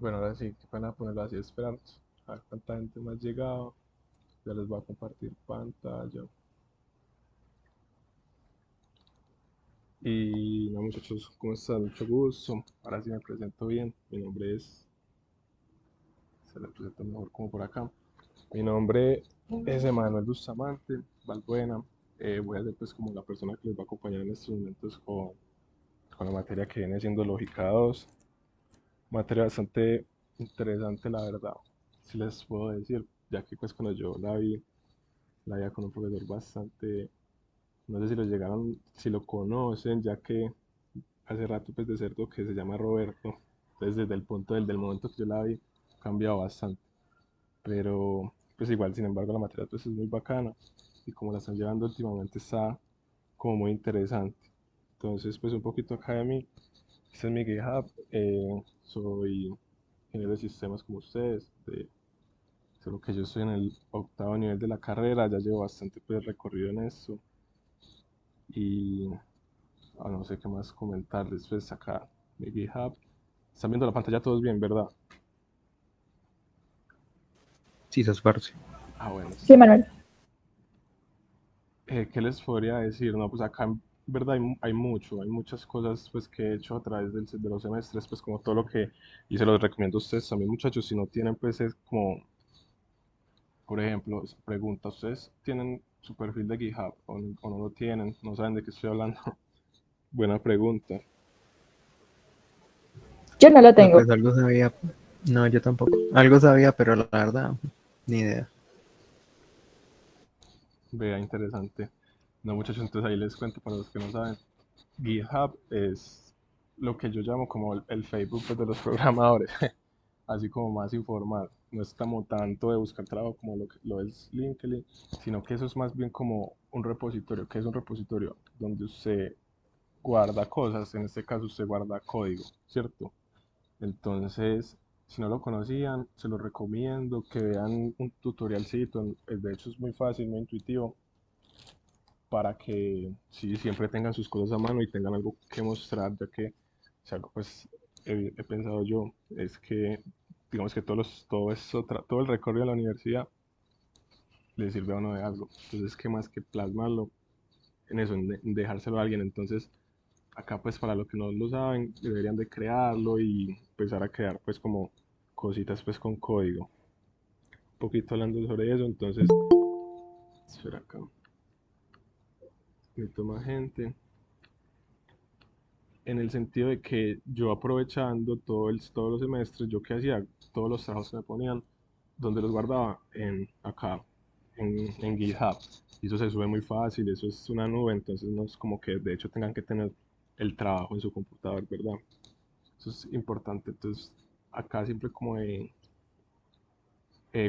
Bueno, ahora sí, van a ponerlo así a esperar. A ver cuánta gente más ha llegado. Ya les voy a compartir pantalla. Y no, muchachos, ¿cómo están? Mucho gusto. Ahora sí me presento bien. Mi nombre es. Se le presento mejor como por acá. Mi nombre es Emanuel Bustamante Balbuena. Voy a ser pues como la persona que les va a acompañar en estos momentos con la materia que viene siendo Lógica 2. Materia bastante interesante, la verdad. Si les puedo decir, ya que pues cuando yo la vi con un profesor bastante, no sé si lo llegaron, si lo conocen, ya que hace rato pues de cierto que se llama Roberto. Entonces desde el punto del momento que yo la vi, ha cambiado bastante. Pero pues igual, sin embargo, la materia pues es muy bacana y como la están llevando últimamente está como muy interesante. Entonces pues un poquito acá de mí, este es mi GitHub, soy ingeniero de sistemas como ustedes, solo que yo estoy en el octavo nivel de la carrera, ya llevo bastante pues recorrido en esto y no sé qué más comentarles, pues acá mi GitHub, están viendo la pantalla todos bien, ¿verdad? Sí, sos parce. Bueno, Sí, está. Manuel. ¿Qué les podría decir? No, pues acá en verdad hay mucho, hay muchas cosas pues que he hecho a través de los semestres, pues como todo lo que, y se los recomiendo a ustedes también muchachos, si no tienen pues es como, por ejemplo, pregunta, ¿ustedes tienen su perfil de GitHub o no lo tienen? ¿No saben de qué estoy hablando? Buena pregunta. Yo no lo No, tengo. pues algo sabía. No, yo tampoco. Algo sabía, pero la verdad, ni idea. Vea, interesante. No muchachos, entonces ahí les cuento para los que no saben. GitHub es lo que yo llamo como el Facebook pues, de los programadores. Así como más informal. No es como tanto de buscar trabajo como lo es LinkedIn, sino que eso es más bien como un repositorio. ¿Qué es un repositorio? Donde usted guarda cosas, en este caso usted guarda código, ¿cierto? Entonces, si no lo conocían, se lo recomiendo que vean un tutorialcito. De hecho, es muy fácil, muy intuitivo, para que sí, siempre tengan sus cosas a mano y tengan algo que mostrar, ya que si algo pues he pensado yo, es que digamos que todo el recorrido de la universidad le sirve a uno de algo. Entonces, ¿qué más que plasmarlo en eso, en dejárselo a alguien? Entonces, acá pues para los que no lo saben, deberían de crearlo y empezar a crear pues como cositas pues con código. Un poquito hablando sobre eso, entonces, espera acá, me toma gente. En el sentido de que yo aprovechando todos los semestres, yo qué hacía, todos los trabajos que me ponían, donde los guardaba acá, en GitHub. Y eso se sube muy fácil, eso es una nube, entonces no es como que de hecho tengan que tener el trabajo en su computador, ¿verdad? Eso es importante, entonces acá siempre como he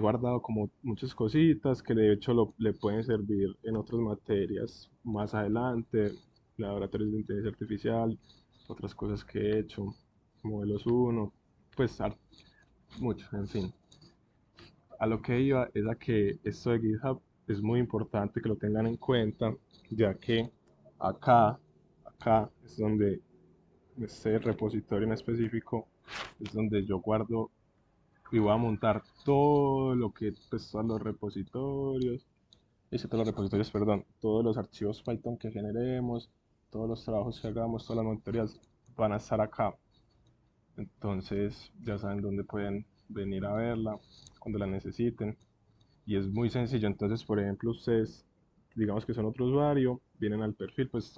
guardado como muchas cositas que de hecho le pueden servir en otras materias más adelante, laboratorios de inteligencia artificial, otras cosas que he hecho, modelos uno pues mucho, en fin. A lo que iba es a que esto de GitHub es muy importante que lo tengan en cuenta, ya que acá, acá es donde este repositorio en específico es donde yo guardo y voy a montar todo lo que, pues todos los repositorios, todos los repositorios, perdón, todos los archivos Python que generemos, todos los trabajos que hagamos, todas las monitorías van a estar acá. Entonces ya saben dónde pueden venir a verla cuando la necesiten. Y es muy sencillo. Entonces, por ejemplo, ustedes, digamos que son otro usuario, vienen al perfil, pues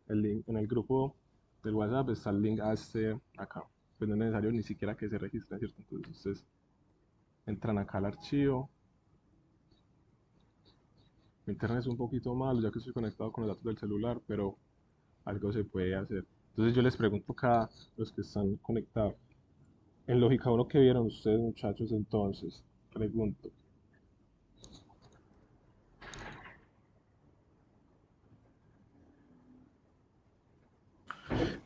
el link en el grupo del WhatsApp está el link a este acá. Pues no es necesario ni siquiera que se registren, ¿cierto? Entonces ustedes entran acá al archivo. Mi internet es un poquito malo ya que estoy conectado con los datos del celular, pero algo se puede hacer. Entonces yo les pregunto acá, los que están conectados, en lógica uno que vieron ustedes muchachos entonces, pregunto.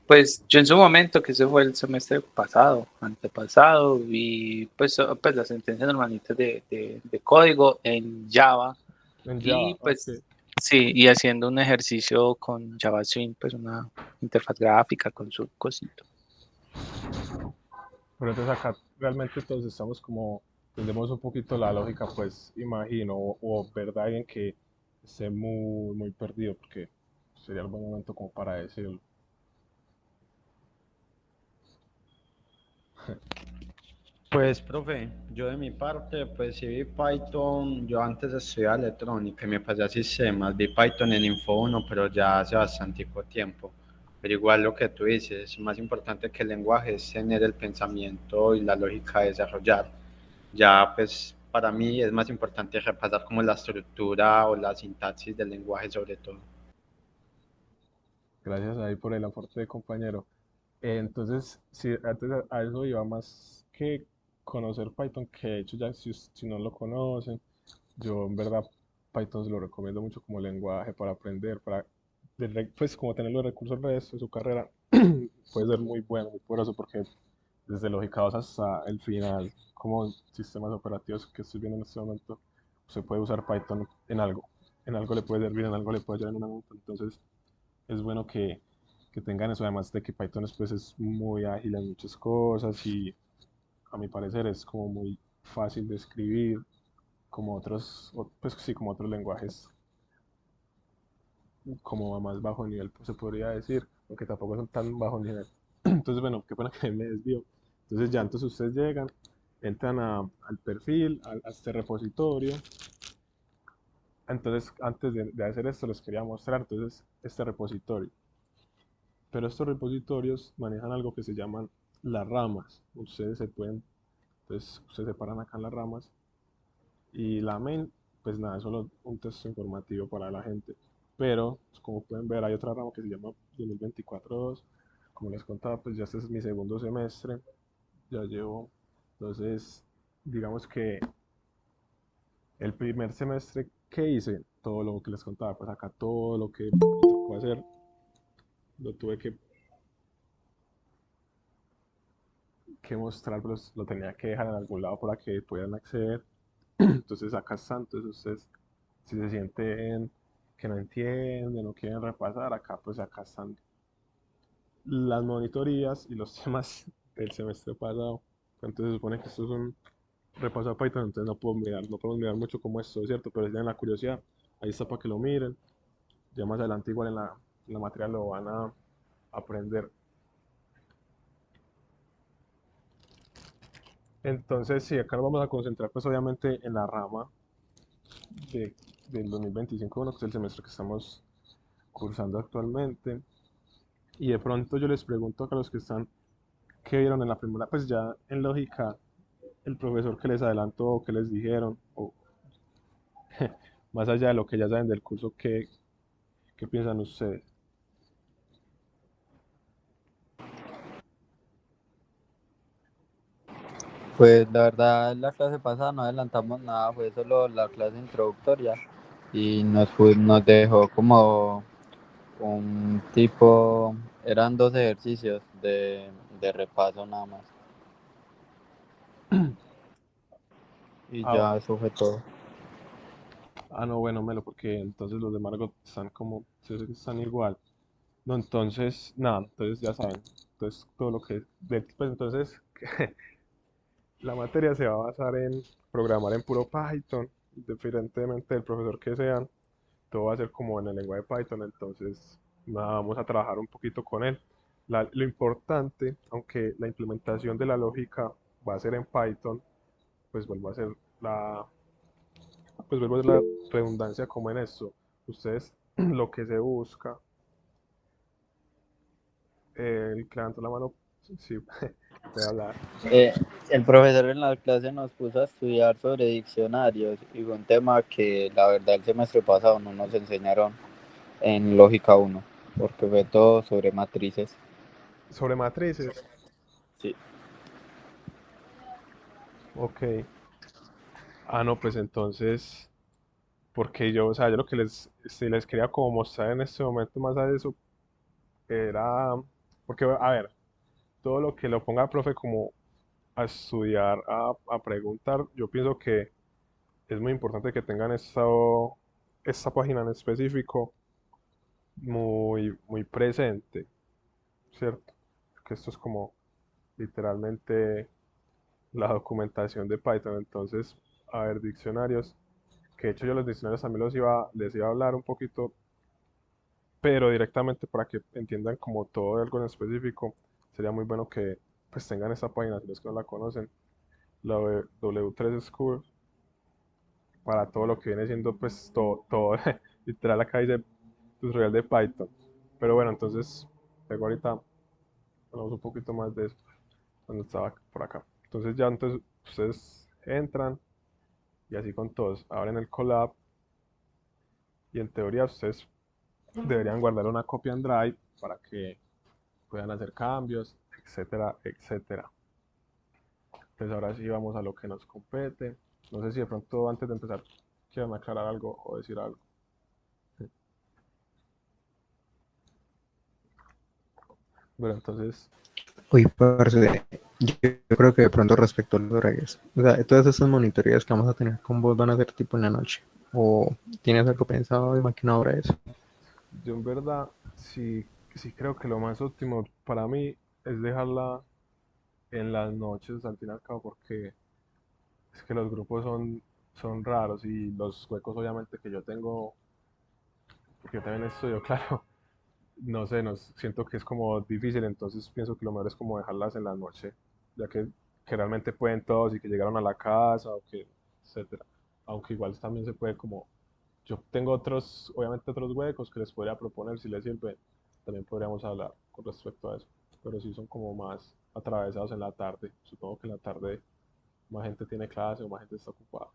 Pues yo en su momento, que ese fue el semestre pasado, antepasado, vi pues las sentencias normalitas de código en Java En y Java, ok. pues sí, y haciendo un ejercicio con Java Swing, pues una interfaz gráfica con su cosito. Pero entonces acá realmente todos estamos como, entendemos un poquito la lógica, pues imagino, o ver a alguien que esté muy, muy perdido, porque sería el buen momento como para decirlo. Pues, profe, yo de mi parte, pues sí vi Python, yo antes estudiaba electrónica y me pasé a sistemas, vi Python en Info 1, pero ya hace bastante tiempo. Pero igual lo que tú dices, más importante que el lenguaje es tener el pensamiento y la lógica de desarrollar. Ya, pues, para mí es más importante repasar como la estructura o la sintaxis del lenguaje sobre todo. Gracias ahí por el aporte, compañero. Entonces, sí, antes a eso iba más que conocer Python, que de hecho ya si no lo conocen, yo en verdad Python se lo recomiendo mucho como lenguaje para aprender, pues como tener los recursos del resto de su carrera, puede ser muy bueno, muy poderoso, porque desde lógica 2 hasta el final, como sistemas operativos que estoy viendo en este momento, se puede usar Python en algo le puede servir, en algo le puede ayudar en una nota, entonces es bueno que tengan eso, además de que Python es muy ágil en muchas cosas y a mi parecer es como muy fácil de escribir, como pues sí, como otros lenguajes, como a más bajo nivel, pues se podría decir, aunque tampoco son tan bajo nivel. Entonces, bueno, qué pena que me desvío. Entonces ya, entonces ustedes llegan, entran al perfil, a este repositorio. Entonces, antes de hacer esto, les quería mostrar entonces este repositorio. Pero estos repositorios manejan algo que se llaman las ramas. Entonces ustedes se paran acá en las ramas y la main, pues nada, es solo un texto informativo para la gente. Pero, pues, como pueden ver, hay otra rama que se llama 2024-2. Como les contaba, pues ya este es mi segundo semestre, ya llevo, entonces, digamos que el primer semestre que hice, todo lo que les contaba, pues acá todo lo que me tocó hacer, lo tuve que mostrar, pues lo tenía que dejar en algún lado para que puedan acceder. Entonces acá están, entonces ustedes si se sienten que no entienden o quieren repasar, acá pues acá están las monitorías y los temas del semestre pasado. Entonces se supone que esto es un repaso a Python, entonces no podemos mirar mucho como esto, ¿cierto? Pero si tienen la curiosidad, ahí está para que lo miren. Ya más adelante igual en la materia lo van a aprender. Entonces, sí, acá nos vamos a concentrar pues obviamente en la rama de, del 2025, bueno, que es el semestre que estamos cursando actualmente. Y de pronto yo les pregunto a los que están, ¿qué vieron en la primera? Pues ya en lógica, el profesor que les adelantó o que les dijeron, o más allá de lo que ya saben del curso, ¿qué piensan ustedes? Pues la verdad, la clase pasada no adelantamos nada, fue solo la clase introductoria y nos dejó como un tipo, eran dos ejercicios de repaso nada más. Y Ah, ya eso fue todo. no, bueno, Melo, porque entonces los de Margot están como, sí, sí, están igual. No, entonces, nada, entonces ya saben. Entonces, todo lo que, pues entonces, la materia se va a basar en programar en puro Python, independientemente del profesor que sean, todo va a ser como en el lenguaje Python, entonces nada, vamos a trabajar un poquito con él. Lo importante, aunque la implementación de la lógica va a ser en Python, pues vuelvo a hacer la, pues vuelvo a hacer la redundancia como en esto. Ustedes lo que se busca, el que levantó la mano, sí, puede hablar. Eh, el profesor en la clase nos puso a estudiar sobre diccionarios y fue un tema que la verdad el semestre pasado no nos enseñaron en Lógica 1, porque fue todo sobre matrices. Sobre matrices, Sí. ok. Ah, no, pues entonces, porque yo, o sea, yo lo que si les quería como mostrar en este momento más a eso era, porque, a ver, todo lo que lo ponga el profe como a estudiar, a preguntar, yo pienso que es muy importante que tengan esta página en específico muy presente, ¿cierto? Que esto es como literalmente la documentación de Python. Entonces, a ver, diccionarios, que de hecho yo los diccionarios también les iba a hablar un poquito, pero directamente para que entiendan como todo de algo en específico, sería muy bueno que pues tengan esta página, si los que no la conocen, la W3 School, para todo lo que viene siendo pues todo literal acá dice tutorial de Python. Pero bueno, entonces, luego ahorita hablamos un poquito más de eso, cuando estaba por acá. Entonces ya entonces ustedes entran y así con todos, abren el collab y en teoría ustedes deberían guardar una copia en Drive para que puedan hacer cambios, etcétera, etcétera. Entonces ahora sí vamos a lo que nos compete. No sé si de pronto antes de empezar quieran aclarar algo o decir algo. Bueno, entonces, Uy, parce, yo creo que de pronto respecto a los horarios, o sea, todas esas monitorías que vamos a tener con vos van a ser tipo en la noche, o tienes algo pensado y maquinado para eso. yo en verdad sí creo que lo más óptimo para mí es dejarla en las noches al fin y al cabo porque es que los grupos son raros y los huecos obviamente que yo tengo, porque yo también estudio, claro, no sé, siento que es como difícil, entonces pienso que lo mejor es como dejarlas en la noche, ya que realmente pueden todos y que llegaron a la casa o que, etcétera. Aunque igual también se puede como, yo tengo otros, obviamente otros huecos que les podría proponer si les sirve, también podríamos hablar con respecto a eso, pero sí son como más atravesados en la tarde, supongo que en la tarde más gente tiene clase o más gente está ocupada.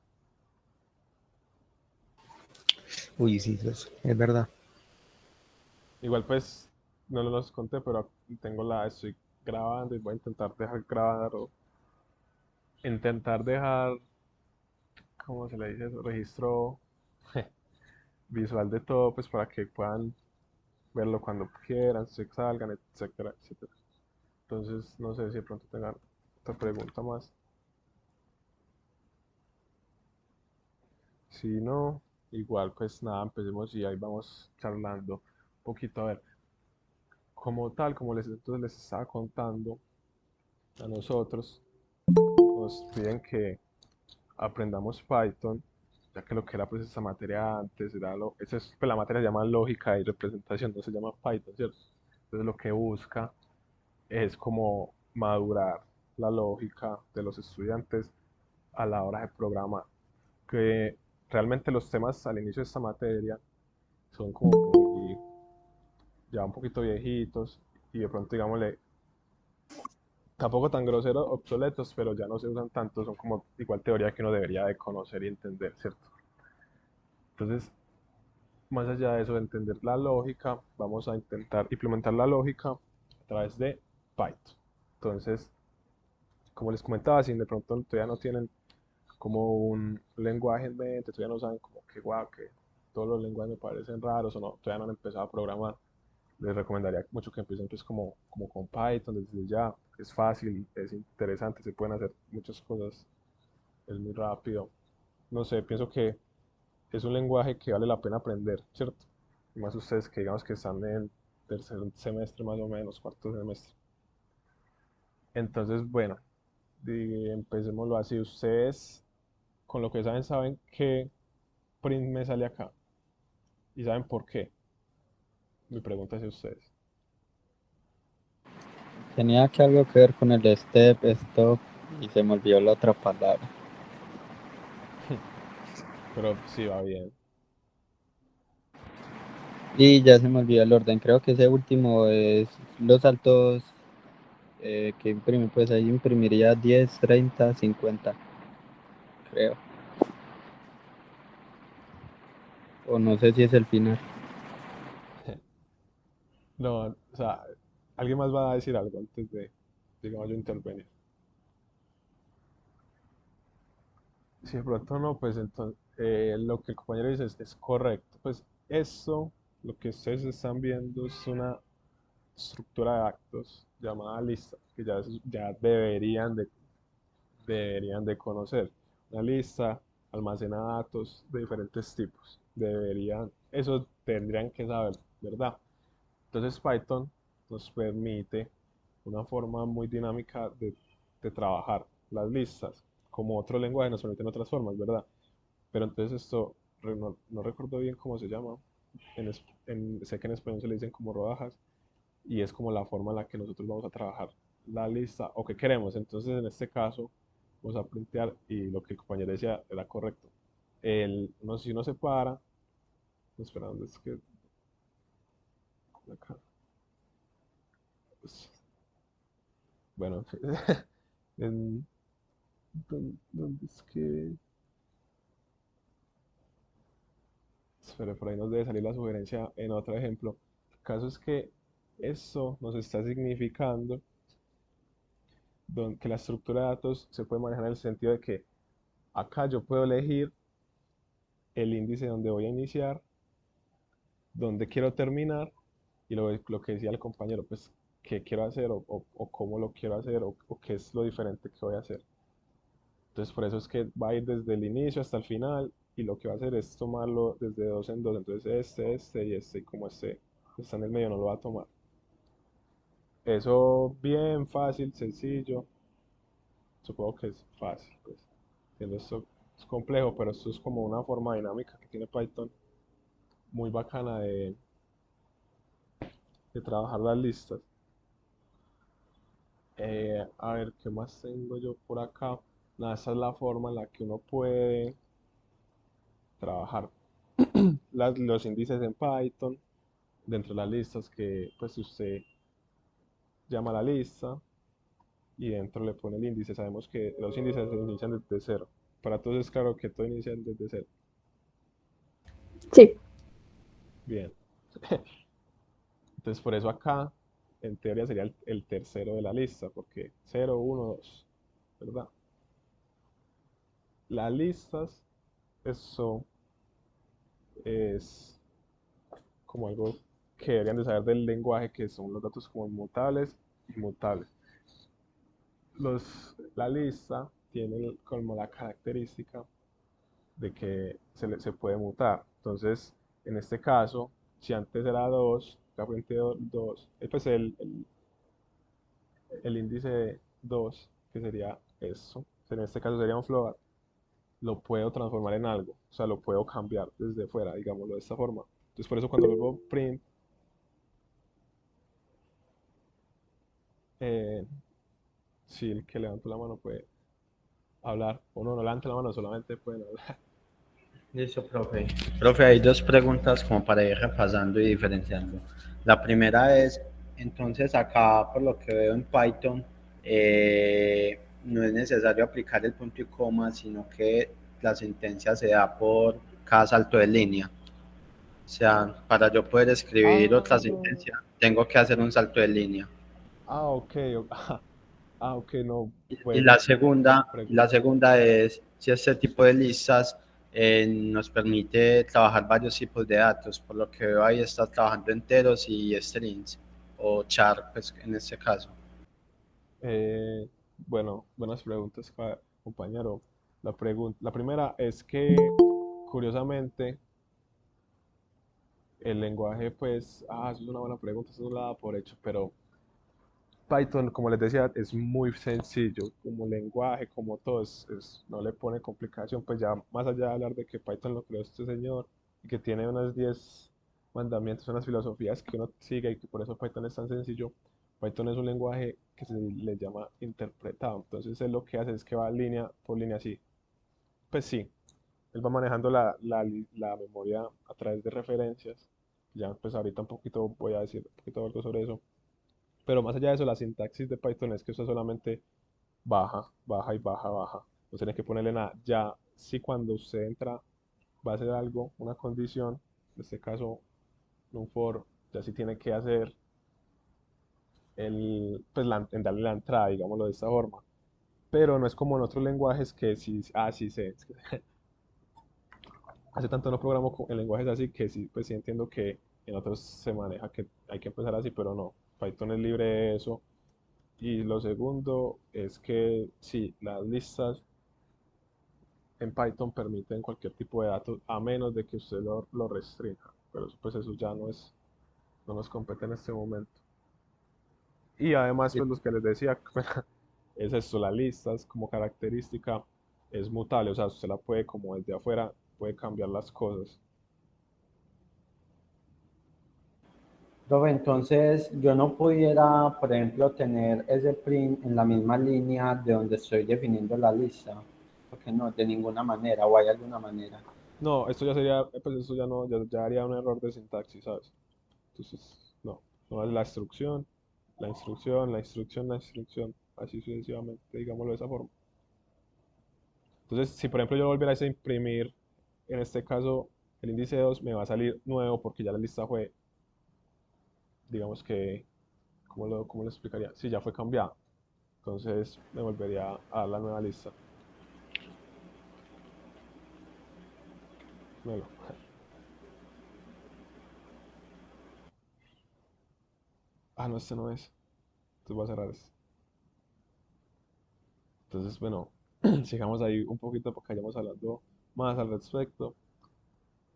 Uy, sí, eso es verdad. Igual pues, no los conté, pero estoy grabando y voy a intentar dejar grabar o intentar dejar, ¿cómo se le dice eso? Registro visual de todo, pues para que puedan verlo cuando quieran, se salgan, etcétera, etcétera. Entonces, no sé si de pronto tengan otra pregunta más. Si no, igual pues nada, empecemos y ahí vamos charlando un poquito. A ver, como tal, entonces les estaba contando a nosotros, nos piden que aprendamos Python, ya que lo que era pues esta materia antes era pues, la materia se llama lógica y representación, no se llama Python, ¿cierto? Entonces lo que busca es como madurar la lógica de los estudiantes a la hora de programar, que realmente los temas al inicio de esta materia son como muy, ya un poquito viejitos y de pronto digámosle tampoco tan groseros, obsoletos, pero ya no se usan tanto, son como igual teoría que uno debería de conocer y entender, ¿cierto? Entonces, más allá de eso, de entender la lógica, vamos a intentar implementar la lógica a través de Python. Entonces, como les comentaba, si de pronto todavía no tienen como un lenguaje en mente, todavía no saben como que guau, que todos los lenguajes me parecen raros o no, todavía no han empezado a programar, les recomendaría mucho que empiecen pues como con Python desde ya, es fácil, es interesante, se pueden hacer muchas cosas, es muy rápido. No sé, pienso que es un lenguaje que vale la pena aprender, ¿cierto? Y más ustedes que digamos que están en tercer semestre más o menos, cuarto semestre. Entonces, bueno, empecémoslo así. Ustedes, con lo que saben que print me sale acá. ¿Y saben por qué? Mi pregunta hacia ustedes. Tenía que algo que ver con el step, stop, y se me olvidó la otra palabra. Pero sí va bien. Y ya se me olvidó el orden. Creo que ese último es los saltos que imprime. Pues ahí imprimiría 10, 30, 50, creo. O no sé si es el final. No, o sea, ¿alguien más va a decir algo antes de, digamos, yo intervenir? Si de pronto no, pues entonces lo que el compañero dice es correcto. Pues esto, lo que ustedes están viendo es una estructura de actos llamada lista, que ya deberían de conocer. Una lista almacena datos de diferentes tipos. Eso tendrían que saber, ¿verdad? Entonces Python nos permite una forma muy dinámica de trabajar las listas. Como otro lenguaje nos permiten otras formas, ¿verdad? Pero entonces esto, no recuerdo bien cómo se llama. Sé que en español se le dicen como rodajas y es como la forma en la que nosotros vamos a trabajar la lista o que queremos. Entonces en este caso vamos a printear y lo que el compañero decía era correcto. Si uno separa, espera, ¿dónde es que? Acá. Pues, bueno, en, ¿dónde es que? Espera, por ahí nos debe salir la sugerencia en otro ejemplo. El caso es que esto nos está significando que la estructura de datos se puede manejar en el sentido de que acá yo puedo elegir el índice donde voy a iniciar, donde quiero terminar y lo que decía el compañero, pues qué quiero hacer o cómo lo quiero hacer o qué es lo diferente que voy a hacer. Entonces por eso es que va a ir desde el inicio hasta el final y lo que va a hacer es tomarlo desde dos en dos. Entonces y como este está en el medio no lo va a tomar. Eso bien fácil, sencillo. Supongo que es fácil, pues. Entiendo, esto es complejo, pero esto es como una forma dinámica que tiene Python muy bacana de trabajar las listas. A ver, ¿qué más tengo yo por acá? Nada, esa es la forma en la que uno puede trabajar los índices en Python dentro de las listas que pues usted llama a la lista y dentro le pone el índice. Sabemos que los índices se inician desde cero. Para todos es claro que todo inicia desde cero. Sí, Bien. Entonces por eso acá en teoría sería el tercero de la lista, porque cero, uno, 2, ¿verdad? Las listas, eso es como algo que deberían de saber del lenguaje, que son los datos como mutables y mutables. La lista tiene como la característica de que se puede mutar. Entonces, en este caso, si antes era 2, acá frente 2, pues el índice 2, que sería eso, en este caso sería un float, lo puedo transformar en algo, o sea, lo puedo cambiar desde fuera, digámoslo de esta forma. Entonces, por eso cuando luego print, eh, si el que levantó la mano puede hablar, o no levante la mano, solamente pueden hablar. Listo, profe. Profe, hay dos preguntas como para ir repasando y diferenciando. La primera es, entonces acá por lo que veo en Python, no es necesario aplicar el punto y coma, sino que la sentencia se da por cada salto de línea. O sea, para yo poder escribir otra Ah, sentencia, tengo que hacer un salto de línea. ok, ok, no, Y buena la pregunta. segunda es si este tipo de listas nos permite trabajar varios tipos de datos. Por lo que veo ahí está trabajando enteros y strings o char, pues en este caso. Bueno, buenas preguntas, compañero. La primera es que, curiosamente, el lenguaje, pues, eso es una buena pregunta, eso no la da por hecho, pero Python, como les decía, es muy sencillo como lenguaje, como todo, no le pone complicación, pues ya más allá de hablar de que Python lo creó este señor y que tiene unas 10 mandamientos, unas filosofías que uno sigue y que por eso Python es tan sencillo. Python es un lenguaje que se le llama interpretado, entonces él lo que hace es que va línea por línea así. Pues sí, él va manejando la memoria a través de referencias. Ya pues ahorita un poquito voy a decir un poquito algo sobre eso. Pero más allá de eso, la sintaxis de Python es que usted solamente baja, baja y baja, baja. No tiene que ponerle nada. Ya si cuando usted entra va a hacer algo, una condición, en este caso un for, ya sí tiene que hacer pues en darle la entrada, digámoslo de esta forma. Pero no es como en otros lenguajes que sí, sí sé. Es que hace tanto no programo en lenguajes así que sí, pues sí entiendo que en otros se maneja que hay que empezar así, pero no. Python es libre de eso. Y lo segundo es que sí, las listas en Python permiten cualquier tipo de datos a menos de que usted lo restrinja. Pero pues eso ya no nos compete en este momento. Y además, pues los que les decía, es esto, las listas como característica es mutable, o sea, usted la puede como desde afuera, puede cambiar las cosas. Profe, entonces yo no pudiera, por ejemplo, tener ese print en la misma línea de donde estoy definiendo la lista, porque no, de ninguna manera, o hay alguna manera. No, esto ya sería, pues eso ya no, ya haría un error de sintaxis, ¿sabes? Entonces, no es la instrucción, la instrucción, la instrucción, la instrucción, así sucesivamente, digámoslo de esa forma. Entonces, si por ejemplo yo volviera a imprimir, en este caso, el índice 2 me va a salir nuevo porque ya la lista fue, digamos que, cómo lo explicaría? Sí, ya fue cambiada. Entonces, me volvería a dar la nueva lista. Melo. Ah, no, este no es. Entonces voy a cerrar este. Entonces, bueno, sigamos ahí un poquito porque vayamos hablando más al respecto.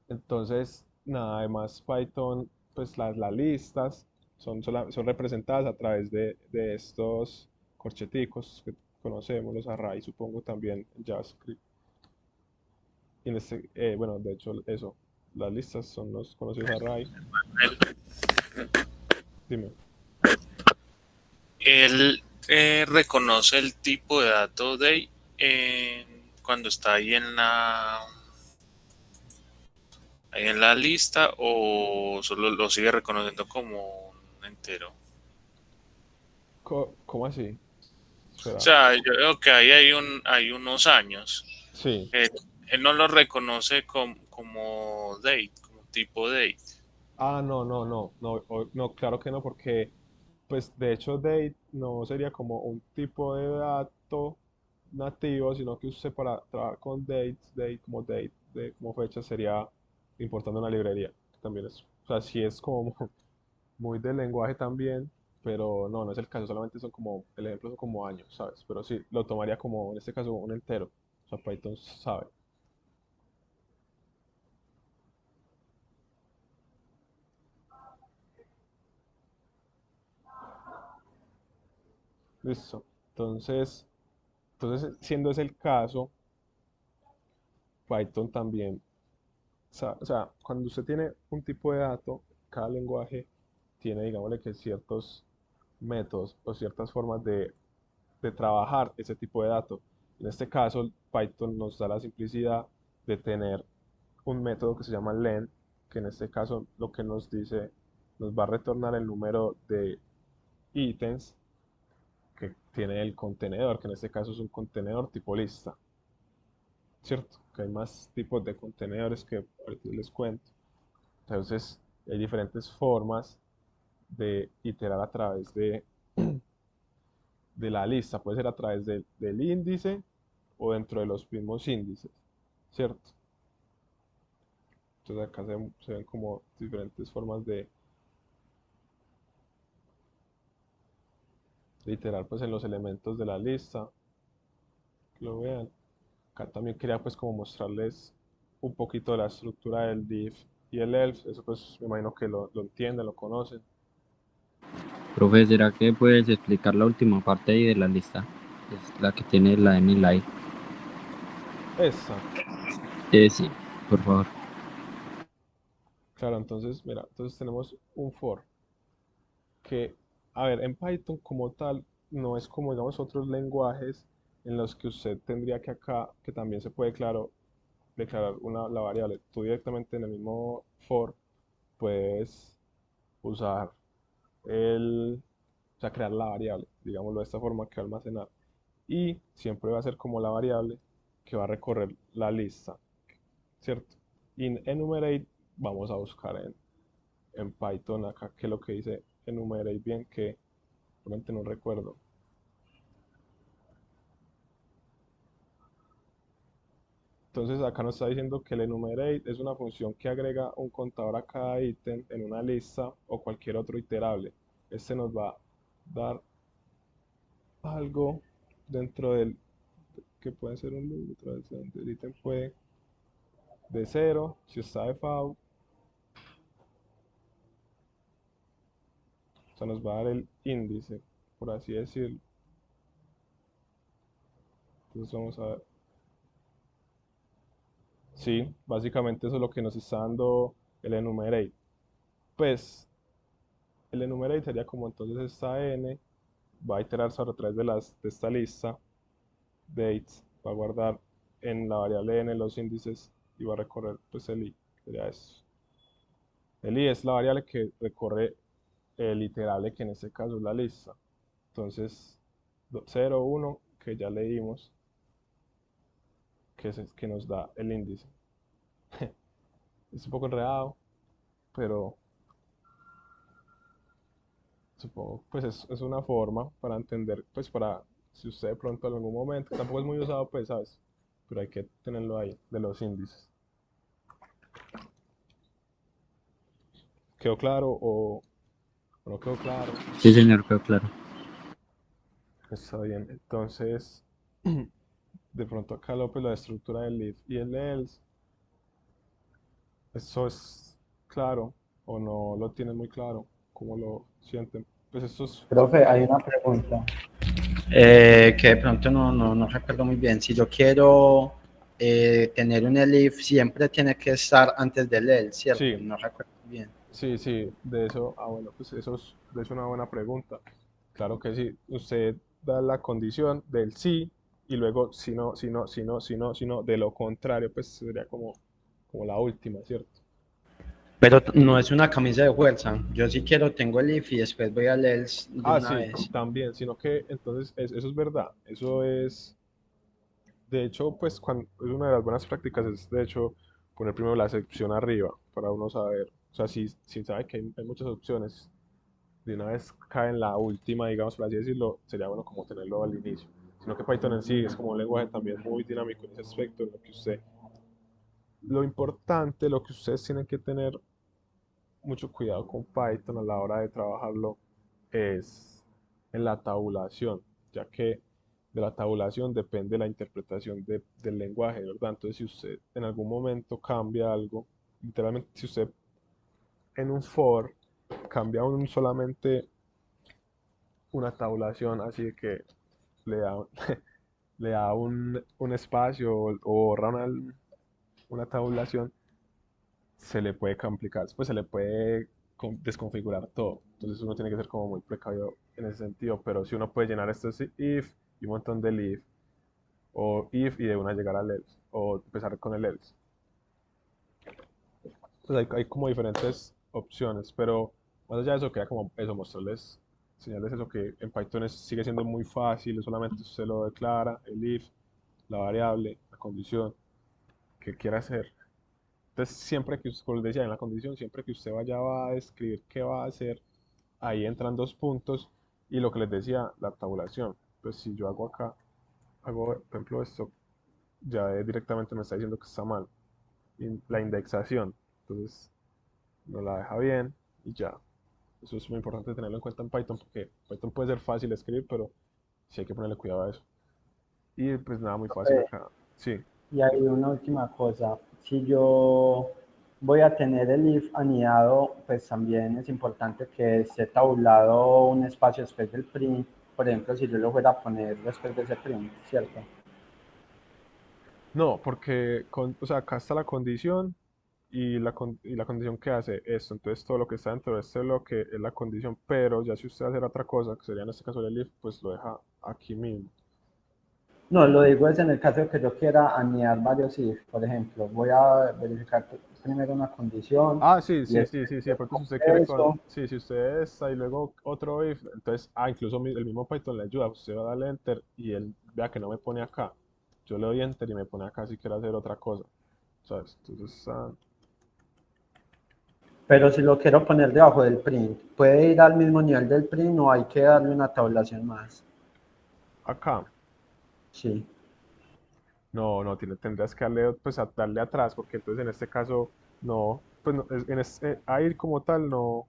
Entonces, nada, además Python, pues las listas son representadas a través de estos corcheticos que conocemos, los arrays, supongo también en JavaScript. Y bueno, de hecho, eso, las listas son los conocidos arrays. Dime. Él reconoce el tipo de dato de cuando está ahí en la lista o solo lo sigue reconociendo como un entero. ¿Cómo así? O Espera. sea, yo veo que ahí hay unos años. Sí. Él, él no lo reconoce como date, como tipo date. Ah, no, claro que no, porque pues de hecho date no sería como un tipo de dato nativo, sino que usted para trabajar con como date, como fecha, sería importando una librería, que también es, o sea, sí es como muy del lenguaje también, pero no es el caso, solamente son como, el ejemplo son como años, ¿sabes? Pero sí, lo tomaría como, en este caso, un entero, o sea, Python sabe. Listo. Entonces, siendo ese el caso, Python también, o sea, cuando usted tiene un tipo de dato, cada lenguaje tiene, digámosle que ciertos métodos o ciertas formas de trabajar ese tipo de dato. En este caso, Python nos da la simplicidad de tener un método que se llama len, que en este caso lo que nos dice, nos va a retornar el número de ítems que tiene el contenedor, que en este caso es un contenedor tipo lista. ¿Cierto? Que hay más tipos de contenedores que ahorita les cuento. Entonces, hay diferentes formas de iterar a través de la lista. Puede ser a través del índice o dentro de los mismos índices, ¿cierto? Entonces acá se ven como diferentes formas de iterar pues en los elementos de la lista. Que lo vean. Acá también quería pues como mostrarles un poquito de la estructura del div y el else. Eso pues me imagino que lo entienden, lo conocen. Profe, ¿será que puedes explicar la última parte ahí de la lista? Es la que tiene la N y la I. Esa, Sí, por favor. claro, entonces, mira, entonces tenemos un for que, a ver, en Python como tal, no es como, digamos, otros lenguajes en los que usted tendría que acá, que también se puede, claro, declarar la variable. Tú directamente en el mismo for puedes usar o sea, crear la variable, digámoslo de esta forma, que va a almacenar. Y siempre va a ser como la variable que va a recorrer la lista, ¿cierto? Y en enumerate vamos a buscar en Python acá, que es lo que dice enumerate bien, que realmente no recuerdo. Entonces acá nos está diciendo que el enumerate es una función que agrega un contador a cada ítem en una lista o cualquier otro iterable. Este nos va a dar algo dentro del que puede ser un loop, otra vez el ítem puede de 0, si está default, o sea, nos va a dar el índice, por así decirlo. Entonces vamos a ver. Sí, básicamente eso es lo que nos está dando el enumerate. Pues el enumerate sería como entonces esta n va a iterar sobre a través de esta lista, dates, va a guardar en la variable n los índices y va a recorrer pues el i, sería eso. El i es la variable que recorre el iterable, que en este caso es la lista. Entonces, 0, 1, que ya leímos, que nos da el índice. Es un poco enredado, pero supongo, pues es una forma para entender, pues para, si usted de pronto en algún momento, tampoco es muy usado, pues, ¿sabes? Pero hay que tenerlo ahí, de los índices. ¿Quedó claro o no quedó claro? Sí, señor, quedó claro. Está bien, entonces, de pronto acá López, la estructura del if y el else, ¿eso es claro o no lo tienen muy claro? ¿Cómo lo sienten? Pues esto es Profe, hay una pregunta. Que de pronto no recuerdo muy bien. Si yo quiero tener un elif, siempre tiene que estar antes del el, ¿cierto? sí, No recuerdo bien. sí, sí, de eso, bueno, pues eso es, de hecho, una buena pregunta. Claro que sí, usted da la condición del sí y luego si no, si no, si no, si no, si no, de lo contrario, pues sería como la última, ¿cierto? Pero no es una camisa de fuerza. Yo si quiero tengo el if y después voy al else de Ah, una sí, vez. también, sino que entonces eso es verdad, eso es, de hecho, pues cuando, es una de las buenas prácticas, es de hecho poner primero la sección arriba para uno saber, o sea, si sabe que hay muchas opciones, de una vez cae en la última, digamos, por así decirlo, sería bueno como tenerlo al inicio. Sino que Python en sí es como un lenguaje también muy dinámico en ese aspecto, en lo que usted, lo importante, lo que ustedes tienen que tener mucho cuidado con Python a la hora de trabajarlo es en la tabulación, ya que de la tabulación depende la interpretación del lenguaje, ¿verdad? Entonces, si usted en algún momento cambia algo, literalmente, si usted en un for cambia solamente una tabulación, así que le da, le da un espacio o borra una tabulación, se le puede complicar, pues se le puede desconfigurar todo. Entonces uno tiene que ser como muy precavido en ese sentido, pero si uno puede llenar esto if y un montón de if, o if y de una llegar al else, o empezar con el else. Pues hay como diferentes opciones, pero más allá de eso queda como eso, mostrarles, enseñarles eso que en Python sigue siendo muy fácil, solamente usted lo declara, el if, la variable, la condición que quiera hacer. Entonces siempre que, como les decía, en la condición, siempre que usted vaya a escribir qué va a hacer, ahí entran dos puntos y lo que les decía, la tabulación. Entonces si yo hago acá, hago por ejemplo esto, ya directamente me está diciendo que está mal. La indexación, entonces no la deja bien y ya. Eso es muy importante tenerlo en cuenta en Python porque Python puede ser fácil de escribir, pero sí hay que ponerle cuidado a eso. Y pues nada, muy fácil acá. Sí, Y hay una última cosa. Si yo voy a tener el if anidado, pues también es importante que esté tabulado un espacio después del print, por ejemplo, si yo lo fuera a poner después de ese print, ¿cierto? No, porque o sea, acá está la condición y y la condición que hace esto. Entonces todo lo que está dentro de este bloque es la condición, pero ya si usted hace otra cosa, que sería en este caso el if, pues lo deja aquí mismo. No, lo digo es en el caso de que yo quiera anidar varios if, por ejemplo, voy a verificar primero una condición Ah, sí, y sí, después sí, sí, sí. De pronto si usted quiere eso. sí, si usted está y luego otro if, entonces, incluso el mismo Python le ayuda. Usted va a darle enter y él vea que no me pone acá. Yo le doy enter y me pone acá si quiero hacer otra cosa. ¿Sabes? Entonces, Pero si lo quiero poner debajo del print, ¿puede ir al mismo nivel del print o hay que darle una tabulación más? acá. Sí. No, no, tendrías que darle, pues, darle atrás, porque entonces en este caso, no, pues ahí como tal no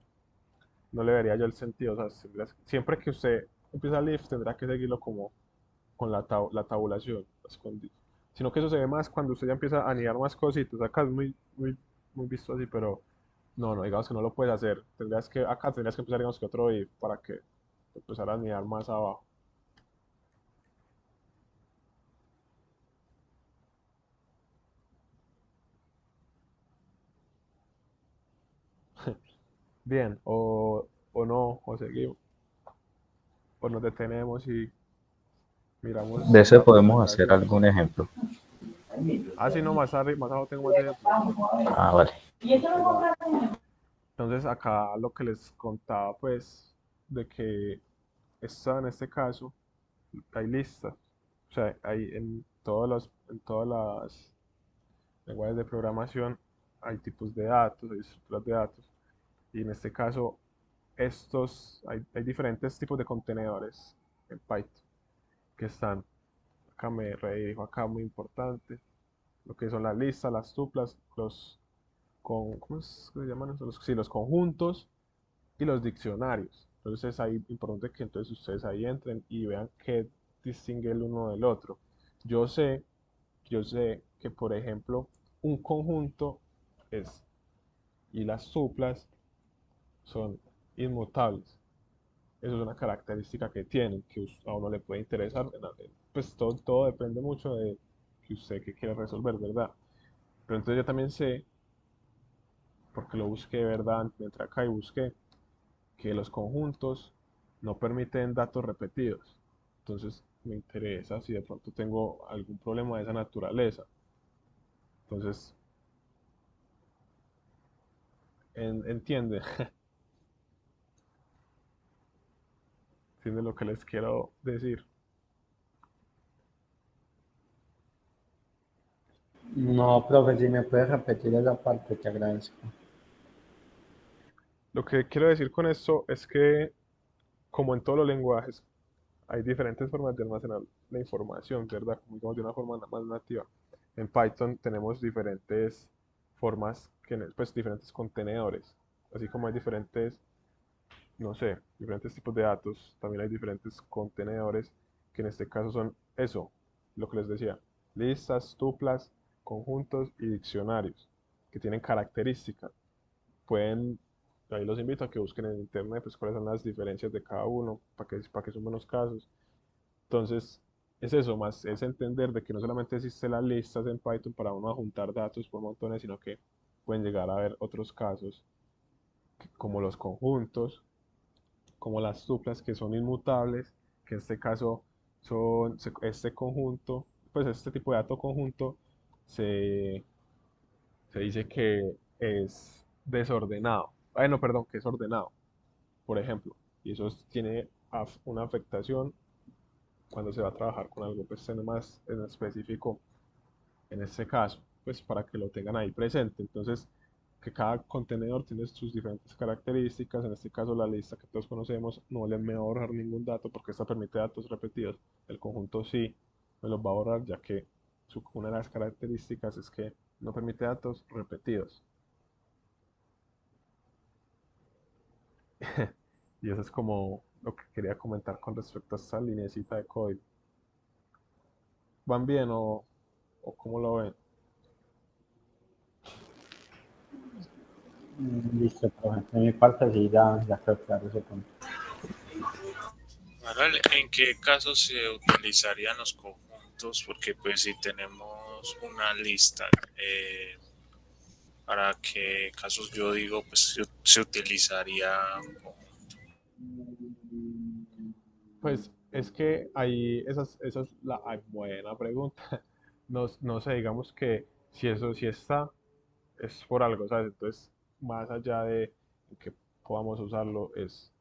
le vería yo el sentido. O sea, siempre que usted empieza el if, tendrá que seguirlo como con la tabulación, sino que eso se ve más cuando usted ya empieza a anidar más cositas. Acá es muy visto así, pero no, digamos que no lo puedes hacer. Acá tendrías que empezar, digamos que otro if para que empezar a anidar más abajo. Bien, o no, o seguimos, o nos detenemos y De miramos ese la podemos hacer presentación. algún ejemplo. Sí, no, más abajo tengo más ejemplos. Ah, vale. Bueno, entonces acá lo que les contaba, pues, de que en este caso hay listas. O sea, hay en todas las lenguajes de programación hay tipos de datos, hay estructuras de datos. Y en este caso, hay diferentes tipos de contenedores en Python que están. Acá me redirijo acá, muy importante. Lo que son las listas, las tuplas, ¿cómo es que se llaman eso? Sí, los conjuntos y los diccionarios. Entonces ahí importante que entonces ustedes ahí entren y vean qué distingue el uno del otro. Yo sé, yo sé que por ejemplo un conjunto es y las tuplas son inmutables. Eso es una característica que tienen, que a uno le puede interesar. Pues todo depende mucho de que usted que quiere resolver, ¿verdad? Pero entonces yo también sé, porque lo busqué, ¿verdad? Entré acá y busqué que los conjuntos no permiten datos repetidos. Entonces me interesa si de pronto tengo algún problema de esa naturaleza. Entonces, entiende, entiende lo que les quiero decir. No, profe, si me puedes repetir esa parte, te agradezco. Lo que quiero decir con esto es que, como en todos los lenguajes, hay diferentes formas de almacenar la información, ¿verdad? Como digamos de una forma más nativa. En Python tenemos diferentes formas, pues diferentes contenedores, así como hay diferentes, no sé, diferentes tipos de datos, también hay diferentes contenedores, que en este caso son eso, lo que les decía, listas, tuplas, conjuntos y diccionarios, que tienen características. Pueden, ahí los invito a que busquen en internet, pues cuáles son las diferencias de cada uno, para que son buenos casos. Entonces, es eso, más es entender de que no solamente existen las listas en Python para uno juntar datos por montones, sino que pueden llegar a haber otros casos, como los conjuntos, como las tuplas que son inmutables, que en este caso este conjunto, pues este tipo de dato conjunto se, se dice que es desordenado. No, perdón, que es ordenado, por ejemplo. Y eso tiene una afectación cuando se va a trabajar con algo pues más en específico en este caso, pues para que lo tengan ahí presente. Entonces, que cada contenedor tiene sus diferentes características. En este caso, la lista que todos conocemos no le me va a borrar ningún dato porque esta permite datos repetidos. El conjunto sí me los va a borrar, ya que una de las características es que no permite datos repetidos. Y eso es como lo que quería comentar con respecto a esta linecita de código. ¿Van bien o cómo lo ven? Listo, profe. De mi parte sí, ya quedó claro ese punto. Ahora, ¿en qué casos se utilizarían los conjuntos? Porque pues si tenemos una lista, ¿para qué casos yo digo pues se utilizaría un conjunto? Pues es que ahí, esa es la buena pregunta. No sé, digamos que si eso sí está, es por algo, ¿sabes? Entonces, más allá de que podamos usarlo, es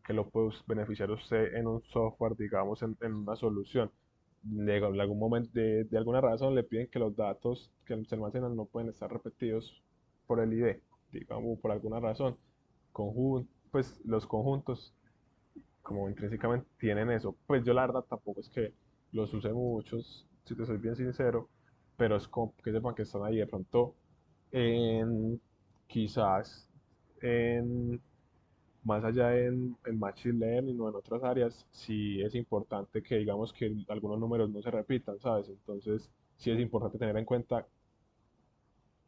que lo puede beneficiar usted en un software, digamos, en una solución. En algún momento, de alguna razón, le piden que los datos que se almacenan no pueden estar repetidos por el ID, digamos, por alguna razón. Pues los conjuntos como intrínsecamente tienen eso. Pues yo la verdad tampoco es que los use muchos, si te soy bien sincero, pero es como que sepan que están ahí de pronto en quizás en más allá en Machine Learning o en otras áreas, sí es importante que digamos que algunos números no se repitan, ¿sabes? Entonces sí es importante tener en cuenta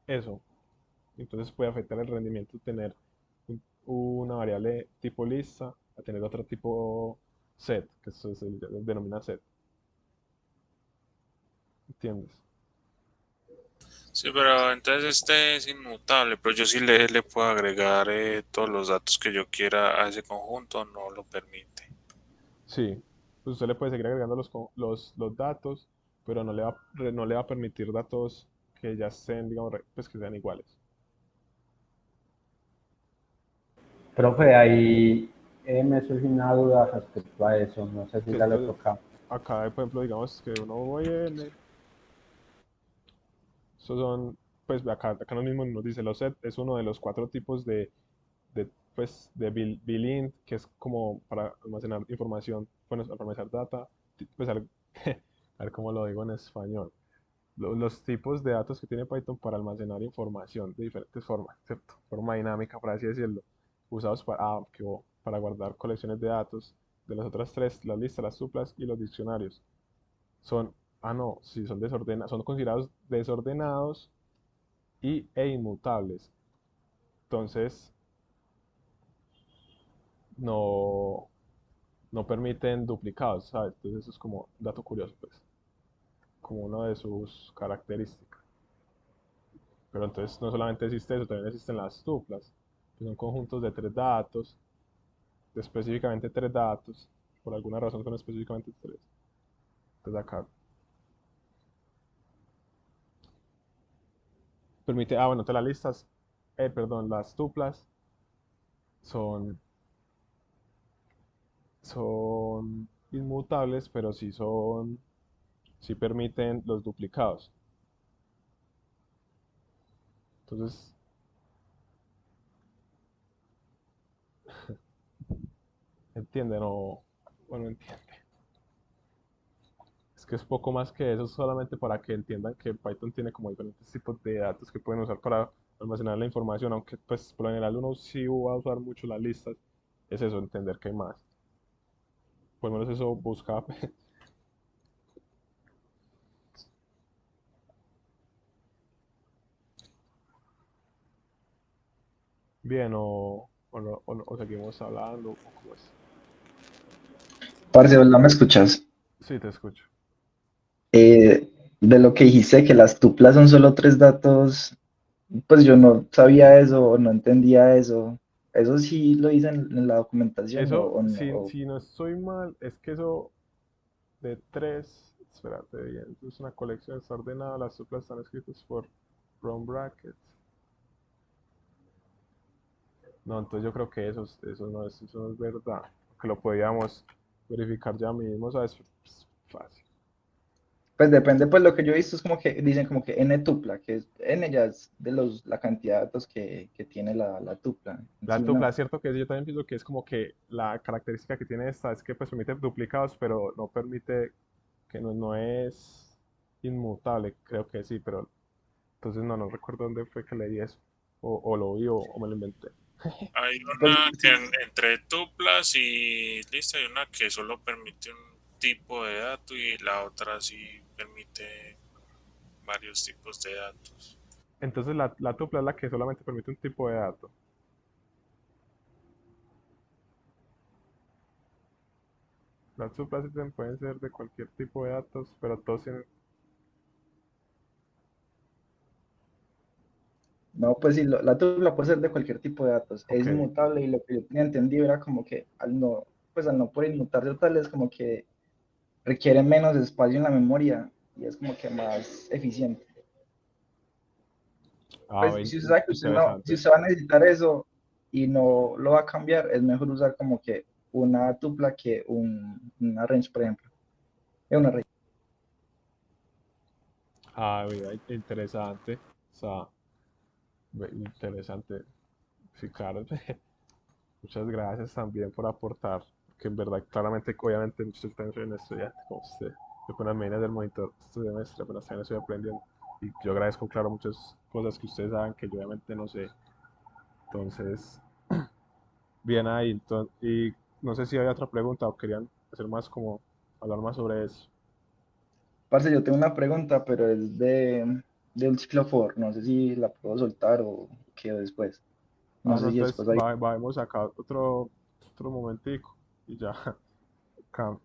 eso. Entonces puede afectar el rendimiento tener una variable tipo lista a tener otro tipo set, que eso se denomina set. ¿Entiendes? Sí, pero entonces este es inmutable, pero yo sí le puedo agregar todos los datos que yo quiera a ese conjunto, no lo permite. Sí. Pues usted le puede seguir agregando los datos, pero no le va a permitir datos que ya estén, digamos, pues que sean iguales. Profe, ahí me surge una duda respecto a eso. No sé si Que ya le entonces, toca. acá, por ejemplo, digamos que uno voy n, esos son, pues acá lo mismo nos dice, los set es uno de los cuatro tipos pues, de Bilint, que es como para almacenar información, bueno, almacenar data, pues a ver cómo lo digo en español. Los tipos de datos que tiene Python para almacenar información de diferentes formas, ¿cierto? Forma dinámica, por así decirlo, usados para guardar colecciones de datos de las otras tres, las listas, las tuplas y los diccionarios. Son, no, sí, son considerados desordenados e inmutables. Entonces, no, no permiten duplicados, ¿sabes? Entonces eso es como un dato curioso, pues, como una de sus características. Pero entonces no solamente existe eso, también existen las tuplas, que son conjuntos de tres datos, de específicamente tres datos, por alguna razón son específicamente tres. Entonces acá permite, bueno, entonces las listas, perdón, las tuplas son, son inmutables, pero sí permiten los duplicados. Entonces, ¿entienden o no entienden? Es que es poco más que eso, solamente para que entiendan que Python tiene como diferentes tipos de datos que pueden usar para almacenar la información, aunque pues por lo general uno sí va a usar mucho las listas, es eso, entender que hay más. Por lo menos eso busca. Bien, o seguimos hablando, o cómo es. Parce, ¿verdad me escuchas? Sí, te escucho. De lo que dijiste, que las tuplas son solo tres datos, pues yo no sabía eso o no entendía eso. ¿Eso sí lo dicen en la documentación Eso, o no? si no estoy mal, es que eso de tres, espérate bien, es una colección, está ordenada, las tuplas están escritas por round brackets. No, entonces yo creo que eso no es verdad, que lo podíamos verificar ya mismo, ¿sabes? Es fácil. Pues depende, pues lo que yo he visto es como que dicen como que n tupla, que n ya es de la cantidad de datos que tiene la tupla en La sí, tupla, ¿no? es cierto que yo también pienso que es como que la característica que tiene esta es que pues permite duplicados, pero no permite, que no es inmutable, creo que sí, pero entonces no recuerdo dónde fue que leí eso, o lo vi o me lo inventé. Hay Pues una que sí, entre tuplas y lista hay una que solo permite un tipo de dato y la otra sí permite varios tipos de datos. Entonces la tupla es la que solamente permite un tipo de dato. Las tuplas pueden ser de cualquier tipo de datos, pero todos tienen... No, pues sí, la tupla puede ser de cualquier tipo de datos, Ok. es inmutable y lo que yo tenía entendido era como que pues al no poder inmutarse tal es como que requiere menos espacio en la memoria y es como que más eficiente. Ah, Pues si usted sabe que usted no, si interesante. usted va a necesitar eso y no lo va a cambiar, es mejor usar como que una tupla que una range, por ejemplo. Es una range. Ah, mira, interesante. O sea, interesante. Sí, claro. Muchas gracias también por aportar, que en verdad, claramente, obviamente, yo también soy un estudiante, como usted. Yo con las medidas del monitor este semestre, apenas también estoy aprendiendo. Y yo agradezco, claro, muchas cosas que ustedes saben que yo obviamente no sé. Entonces, bien ahí. Y no sé si hay otra pregunta o querían hacer más como, hablar más sobre eso. Parce, yo tengo una pregunta, pero es de un ciclo for. No sé si la puedo soltar o quedo después. No Ah, no, sé si entonces después hay. vamos acá otro momentico y ya. Acá,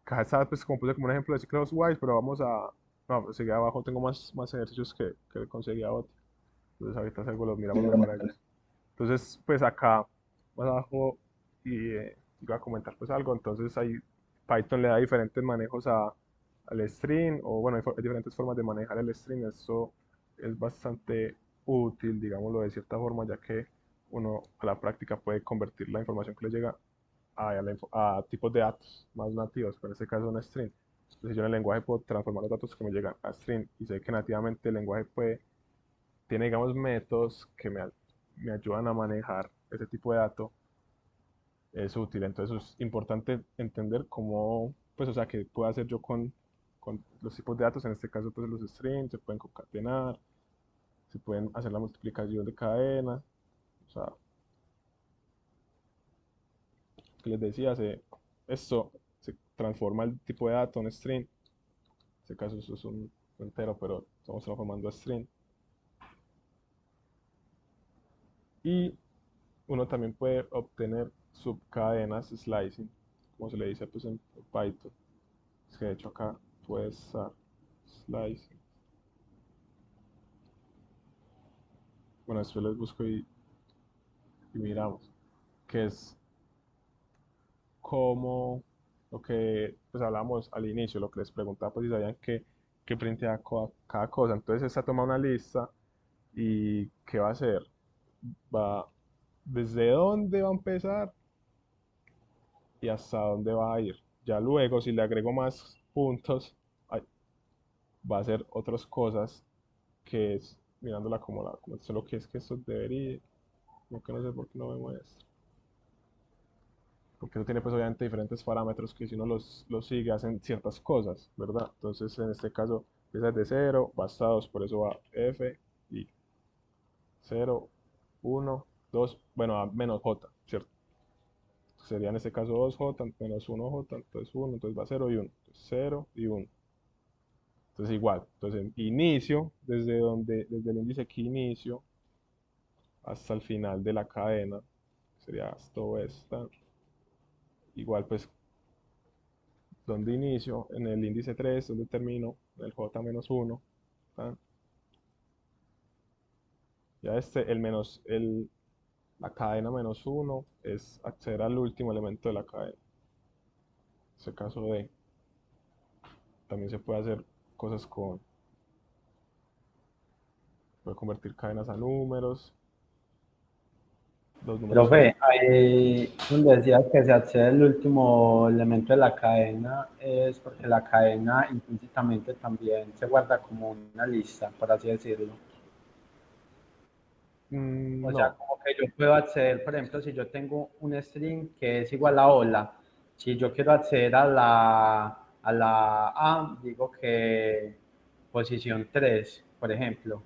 acá está, pues, como puse como un ejemplo de ciclos wise, pero vamos a... No, pues seguí abajo, tengo más ejercicios que conseguí a otro. Entonces ahorita algo los miramos Dígalo, mejor a métale. ellos. Entonces, pues acá, más abajo, y iba a comentar pues algo. Entonces ahí Python le da diferentes manejos al string, o bueno, hay diferentes formas de manejar el string. Eso es bastante útil, digámoslo de cierta forma, ya que uno a la práctica puede convertir la información que le llega a tipos de datos más nativos, pero en este caso un string. Entonces yo en el lenguaje puedo transformar los datos que me llegan a string y sé que nativamente el lenguaje tiene, digamos, métodos que me ayudan a manejar ese tipo de datos. Es útil. Entonces es importante entender cómo, pues, o sea, qué puedo hacer yo con los tipos de datos. En este caso, pues los strings se pueden concatenar, se pueden hacer la multiplicación de cadena. O sea, que les decía, esto se transforma el tipo de dato en string. En este caso, eso es un entero, pero estamos transformando a string. Y uno también puede obtener subcadenas slicing, como se le dice pues en Python. Es que de hecho acá puede estar slicing. Bueno, después les busco y miramos. Que es como lo que pues hablamos al inicio, lo que les preguntaba, pues si sabían que printea cada cosa. Entonces esta toma una lista y ¿qué va a hacer? Va desde dónde va a empezar y hasta dónde va a ir. Ya luego, si le agrego más puntos, va a hacer otras cosas que es mirándola como esto es lo que es que esto debería, como que no sé por qué no me muestra. Porque eso tiene pues obviamente diferentes parámetros que si uno los sigue hacen ciertas cosas, ¿verdad? Entonces en este caso empieza desde 0, va hasta 2, por eso va F y 0, 1, 2, bueno, a menos J, ¿cierto? Sería en este caso 2J menos 1J, entonces 1, entonces va 0 y 1, entonces 0 y 1. Entonces igual, entonces inicio, desde el índice que inicio hasta el final de la cadena, sería esto esta, igual pues donde inicio, en el índice 3 donde termino, en el J-1, ¿tá? Ya la cadena menos 1 es acceder al último elemento de la cadena. En este caso de, también se puede hacer cosas puede convertir cadenas a números, los números Profe, son, ahí donde decías que se accede al último elemento de la cadena, es porque la cadena implícitamente también se guarda como una lista, por así decirlo. O sea, no, como que yo puedo acceder, por ejemplo, si yo tengo un string que es igual a hola, si yo quiero acceder a la A, digo que posición 3, por ejemplo,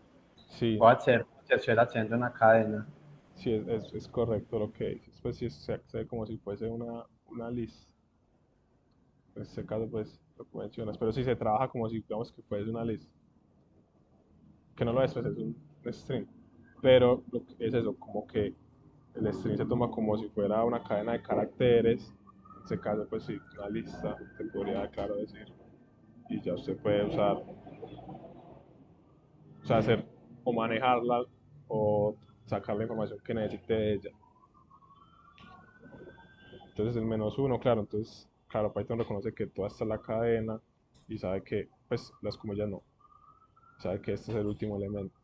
sí, puedo acceder como si estuviera accediendo a una cadena. sí, es correcto lo que dices, pues sí se accede como si fuese una lista. En este caso, pues, lo que mencionas, pero si se trabaja como si, digamos, que fuese una lista. que no lo es, pues es un string. Pero lo que es eso, como que el string se toma como si fuera una cadena de caracteres. En este caso, pues sí, una lista, te podría, claro, decir. Y ya usted puede usar, o sea, hacer o manejarla o sacar la información que necesite de ella. Entonces el -1, claro, entonces, claro, Python reconoce que toda esta es la cadena y sabe que, pues, las comillas no, sabe que este es el último elemento.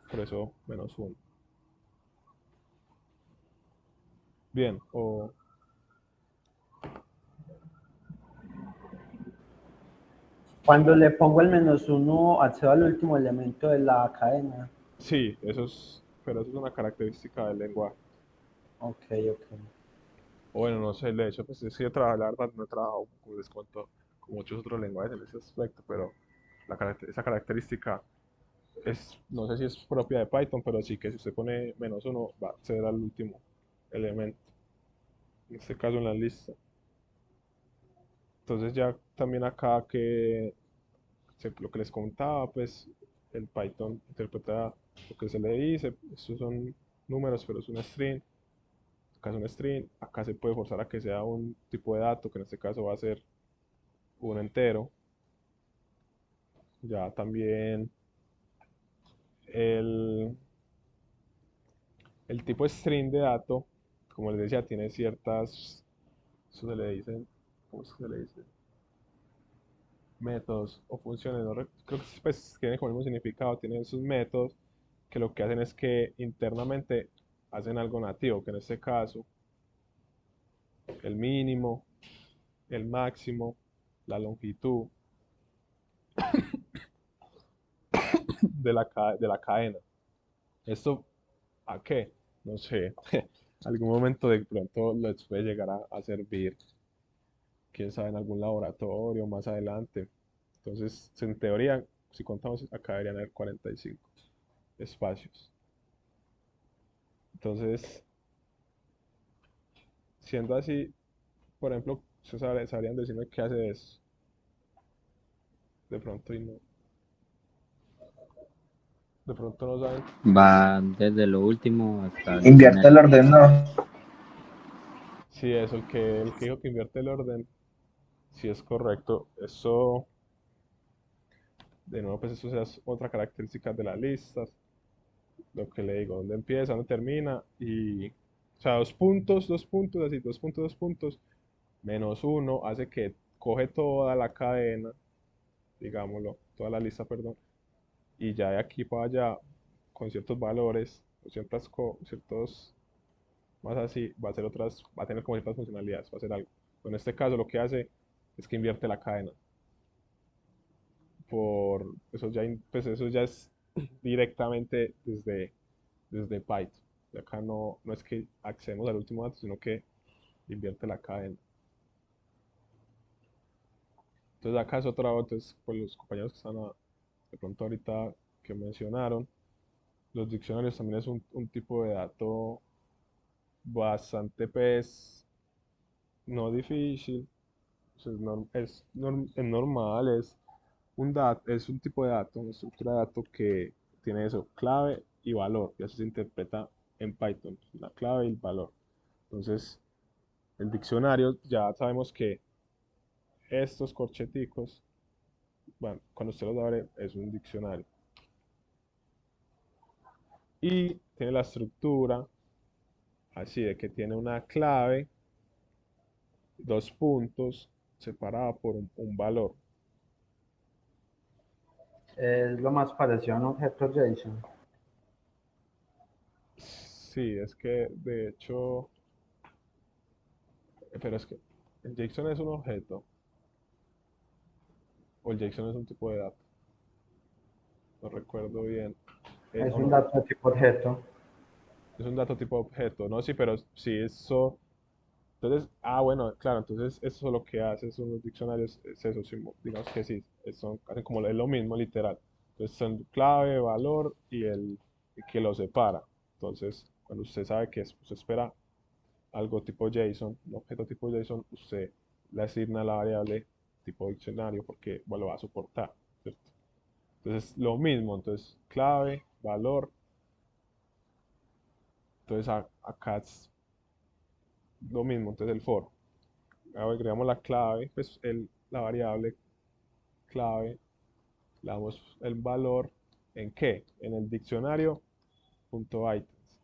Por eso -1. Bien, o Cuando le pongo el -1, accedo al último elemento de la cadena. sí, pero eso es una característica del lenguaje. Ok, ok. O bueno, no sé, de hecho, pues sí he trabajado, la verdad, no he trabajado con descuento con muchos otros lenguajes en ese aspecto, pero esa característica es, no sé si es propia de Python, pero sí que si usted pone -1 va a acceder al último elemento, en este caso en la lista. Entonces ya también acá que lo que les contaba, pues el Python interpreta lo que se le dice, estos son números, pero es un string. Acá es un string, acá se puede forzar a que sea un tipo de dato, que en este caso va a ser un entero. Ya también el, el tipo string de dato, como les decía, tiene ciertas, eso se le dicen, ¿cómo se le dice? Métodos o funciones, creo que pues, tiene como el mismo significado, tienen sus métodos que lo que hacen es que internamente hacen algo nativo, que en este caso el mínimo, el máximo, la longitud de la cadena. ¿Esto a qué? No sé, algún momento de pronto les puede llegar a servir, quién sabe, en algún laboratorio más adelante. Entonces, en teoría, si contamos acá deberían haber 45 espacios. Entonces, siendo así, por ejemplo, ustedes sabrían decirme qué hace eso. De pronto y no. De pronto no saben. Va desde lo último hasta el Invierte final. el orden, no. Sí, eso, el que dijo que invierte el orden, sí es correcto. Eso, de nuevo, pues eso es otra característica de las listas. Lo que le digo, dónde empieza, dónde termina. Y, o sea, dos puntos, así, dos puntos, dos puntos. -1 hace que coge toda la cadena, digámoslo, toda la lista, perdón, y ya de aquí para allá, con ciertos valores, con ciertos, más así, va a tener como ciertas funcionalidades, va a hacer algo. En este caso lo que hace es que invierte la cadena. Pues eso ya es directamente desde Python. Y acá no es que accedemos al último dato, sino que invierte la cadena. Entonces acá es otra, entonces, pues los compañeros que están de pronto ahorita que mencionaron, los diccionarios también es un tipo de dato bastante, pues, no difícil, pues, es normal, es un tipo de dato, una estructura de dato que tiene eso, clave y valor, y así se interpreta en Python, la clave y el valor. Entonces, el diccionario ya sabemos que estos corcheticos, bueno, cuando usted los abre es un diccionario. Y tiene la estructura así de que tiene una clave, dos puntos, separada por un valor. Es lo más parecido a un objeto JSON. Sí, es que de hecho, pero es que el JSON es un objeto o el JSON es un tipo de dato. No recuerdo bien. Es O un no, dato de tipo objeto. es un dato tipo objeto. No, sí, pero sí, eso. Entonces, bueno, claro, entonces eso lo que hace son los diccionarios, es eso, sí, digamos que sí, hacen como es lo mismo, literal. Entonces son clave, valor y el que lo separa. Entonces, cuando usted sabe que usted espera algo tipo JSON, un objeto tipo JSON, usted le asigna la variable tipo diccionario porque bueno, lo va a soportar, ¿cierto? Entonces, lo mismo, entonces, clave, valor. Entonces, acá es lo mismo, entonces el for. Agregamos la clave, pues la variable clave, le damos el valor, ¿en qué? En el diccionario punto items.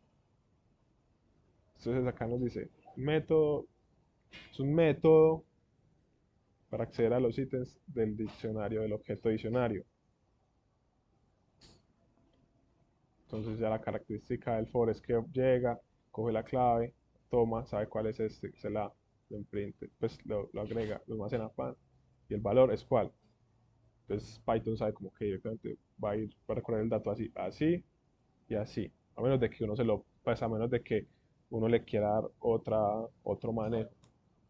Entonces acá nos dice, método, es un método para acceder a los ítems del diccionario, del objeto diccionario. Entonces ya la característica del for es que llega, coge la clave, toma, sabe cuál es este, se la lo imprinte, pues lo agrega, lo almacena pan, y el valor es cuál. Entonces Python sabe como que directamente va a recorrer el dato así, así y así. A menos de que uno se lo, pues a menos de que uno le quiera dar otro manejo.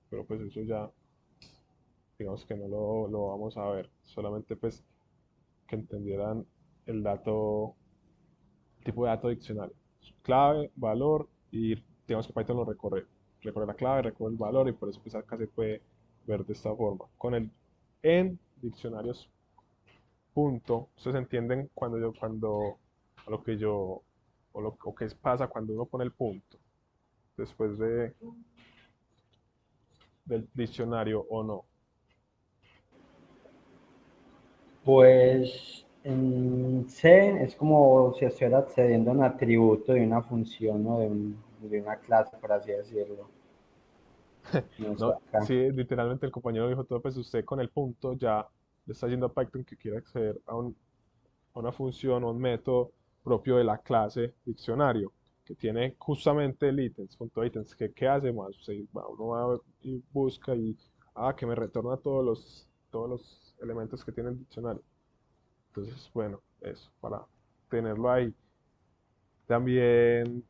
Pero pues eso ya, digamos que no lo vamos a ver. Solamente pues que entendieran el dato, tipo de dato diccionario. Clave, valor y digamos que Python lo recorre. Recorre la clave, recorre el valor y por eso pues acá se puede ver de esta forma. Con el en diccionarios punto, ustedes entienden a lo que yo, o qué pasa cuando uno pone el punto, después del diccionario o no. Pues en C es como si estuviera accediendo a un atributo de una función o de una clase, por así decirlo. No sé No, acá. sí, literalmente el compañero dijo todo, pues usted con el punto ya le está yendo a Python que quiere acceder a una función o un método propio de la clase diccionario, que tiene justamente el ítems, punto ítems, que ¿qué hace más? Uno va y busca y, que me retorna todos los elementos que tiene el diccionario. Entonces, bueno, eso, para tenerlo ahí. También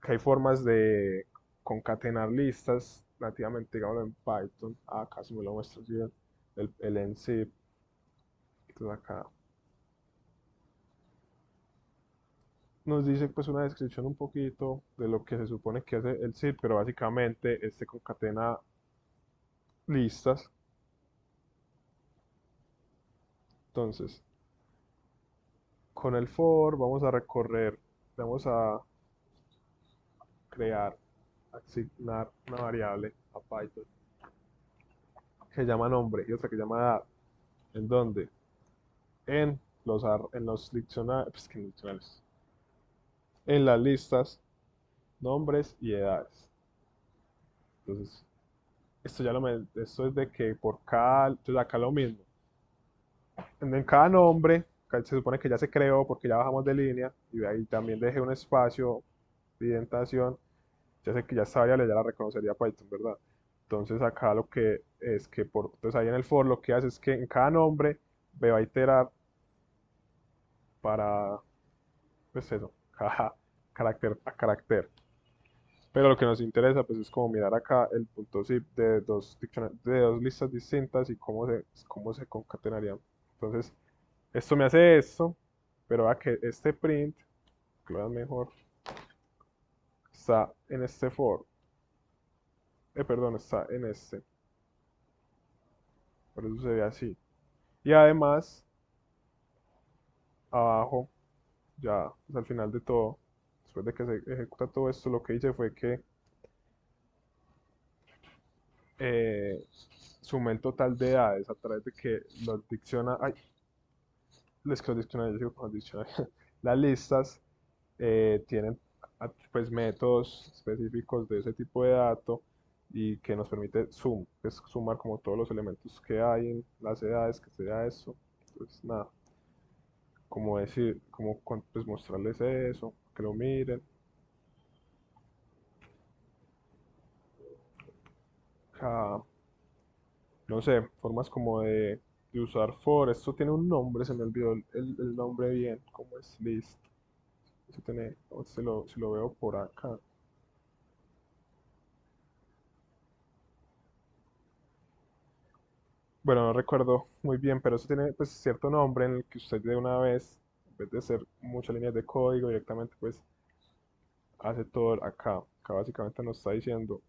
que hay formas de concatenar listas nativamente, digamos, en Python. Acá se me lo muestro, ¿sí? El enzip. Entonces acá nos dice pues una descripción un poquito de lo que se supone que hace el zip, pero básicamente este concatena listas. Entonces, con el for vamos a crear, asignar una variable a Python que se llama nombre y otra que se llama edad. ¿En dónde? En los diccionarios, pues, que en diccionarios, en las listas, nombres y edades. Entonces, esto es de que por cada, entonces acá lo mismo. En cada nombre, se supone que ya se creó porque ya bajamos de línea y ahí también dejé un espacio de indentación. Ya sé que ya esta variable ya la reconocería Python, ¿verdad? Entonces acá lo que es que entonces ahí en el for lo que hace es que en cada nombre me va a iterar para, pues eso, cada carácter a carácter. Pero lo que nos interesa pues es como mirar acá el punto zip de dos listas distintas y cómo se concatenarían. Entonces, esto me hace esto, pero a que este print, que lo vean mejor, está en este for. Perdón, está en este. Por eso se ve así. Y además, abajo, ya pues, al final de todo, después de que se ejecuta todo esto, lo que hice fue que eh, sumé el total de edades a través de que los diccionarios, les que los diccionarios, digo, con los diccionarios, las listas tienen pues métodos específicos de ese tipo de dato y que nos permite pues, sumar como todos los elementos que hay en las edades, que sería eso. Entonces, nada, como decir, pues mostrarles eso, que lo miren. Acá, no sé, formas como de usar for. Esto tiene un nombre, se me olvidó el nombre bien, como es list. Eso tiene, si lo veo por acá. Bueno, no recuerdo muy bien, pero eso tiene pues cierto nombre en el que usted de una vez, en vez de hacer muchas líneas de código, directamente pues hace todo acá. Acá básicamente nos está diciendo,